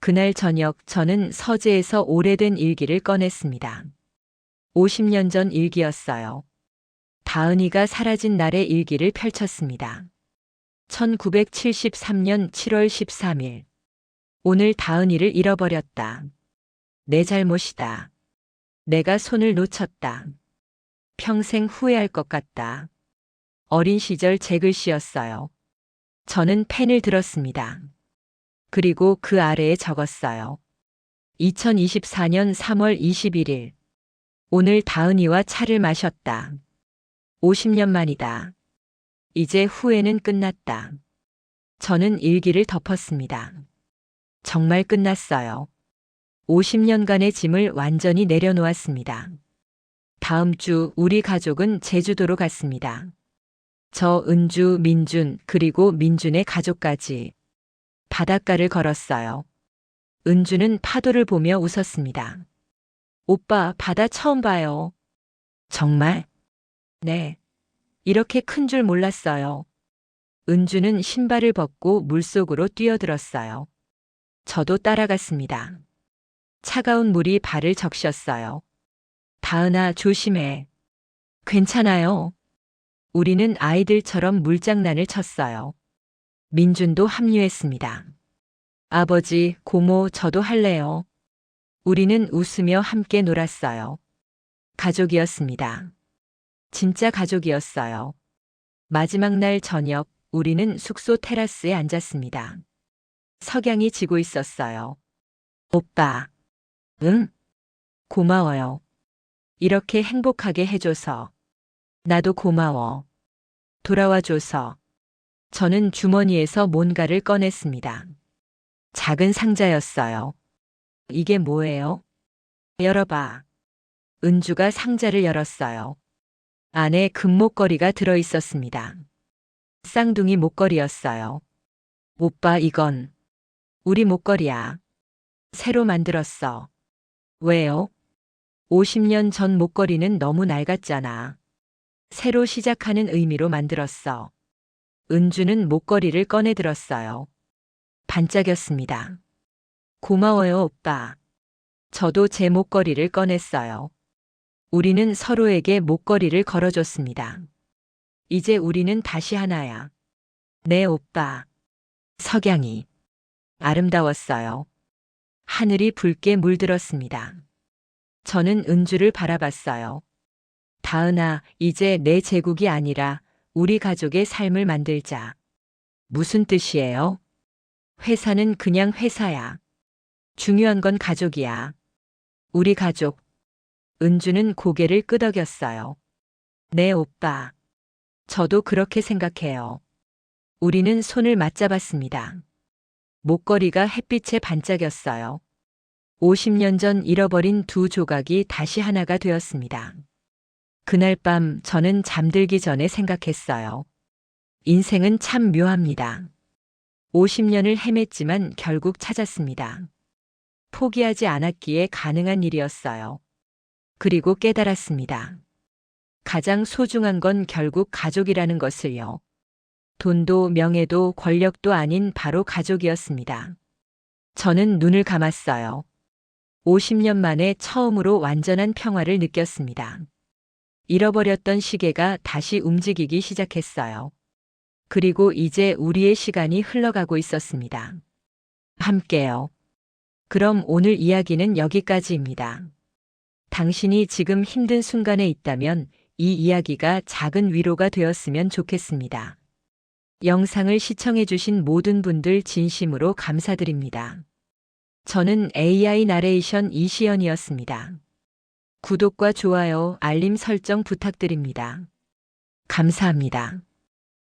그날 저녁 저는 서재에서 오래된 일기를 꺼냈습니다. 50년 전 일기였어요. 다은이가 사라진 날의 일기를 펼쳤습니다. 1973년 7월 13일. 오늘 다은이를 잃어버렸다. 내 잘못이다. 내가 손을 놓쳤다. 평생 후회할 것 같다. 어린 시절 제 글씨였어요. 저는 펜을 들었습니다. 그리고 그 아래에 적었어요. 2024년 3월 21일. 오늘 다은이와 차를 마셨다. 50년 만이다. 이제 후회는 끝났다. 저는 일기를 덮었습니다. 정말 끝났어요. 50년간의 짐을 완전히 내려놓았습니다. 다음 주 우리 가족은 제주도로 갔습니다. 저 은주, 민준, 그리고 민준의 가족까지 바닷가를 걸었어요. 은주는 파도를 보며 웃었습니다. 오빠, 바다 처음 봐요. 정말? 네. 이렇게 큰 줄 몰랐어요. 은주는 신발을 벗고 물속으로 뛰어들었어요. 저도 따라갔습니다. 차가운 물이 발을 적셨어요. 다은아, 조심해. 괜찮아요. 우리는 아이들처럼 물장난을 쳤어요. 민준도 합류했습니다. 아버지, 고모, 저도 할래요. 우리는 웃으며 함께 놀았어요. 가족이었습니다. 진짜 가족이었어요. 마지막 날 저녁, 우리는 숙소 테라스에 앉았습니다. 석양이 지고 있었어요. 오빠. 응? 고마워요. 이렇게 행복하게 해줘서. 나도 고마워. 돌아와줘서. 저는 주머니에서 뭔가를 꺼냈습니다. 작은 상자였어요. 이게 뭐예요? 열어봐. 은주가 상자를 열었어요. 안에 금목걸이가 들어있었습니다. 쌍둥이 목걸이였어요. 오빠, 이건 우리 목걸이야. 새로 만들었어. 왜요? 50년 전 목걸이는 너무 낡았잖아. 새로 시작하는 의미로 만들었어. 은주는 목걸이를 꺼내 들었어요. 반짝였습니다. 고마워요, 오빠. 저도 제 목걸이를 꺼냈어요. 우리는 서로에게 목걸이를 걸어줬습니다. 이제 우리는 다시 하나야. 네, 오빠. 석양이 아름다웠어요. 하늘이 붉게 물들었습니다. 저는 은주를 바라봤어요. 다은아, 이제 내 제국이 아니라 우리 가족의 삶을 만들자. 무슨 뜻이에요? 회사는 그냥 회사야. 중요한 건 가족이야. 우리 가족. 은주는 고개를 끄덕였어요. 네, 오빠. 저도 그렇게 생각해요. 우리는 손을 맞잡았습니다. 목걸이가 햇빛에 반짝였어요. 50년 전 잃어버린 두 조각이 다시 하나가 되었습니다. 그날 밤 저는 잠들기 전에 생각했어요. 인생은 참 묘합니다. 50년을 헤맸지만 결국 찾았습니다. 포기하지 않았기에 가능한 일이었어요. 그리고 깨달았습니다. 가장 소중한 건 결국 가족이라는 것을요. 돈도 명예도 권력도 아닌 바로 가족이었습니다. 저는 눈을 감았어요. 50년 만에 처음으로 완전한 평화를 느꼈습니다. 잃어버렸던 시계가 다시 움직이기 시작했어요. 그리고 이제 우리의 시간이 흘러가고 있었습니다. 함께요. 그럼 오늘 이야기는 여기까지입니다. 당신이 지금 힘든 순간에 있다면 이 이야기가 작은 위로가 되었으면 좋겠습니다. 영상을 시청해주신 모든 분들 진심으로 감사드립니다. 저는 AI 나레이션 이시연이었습니다. 구독과 좋아요, 알림 설정 부탁드립니다. 감사합니다.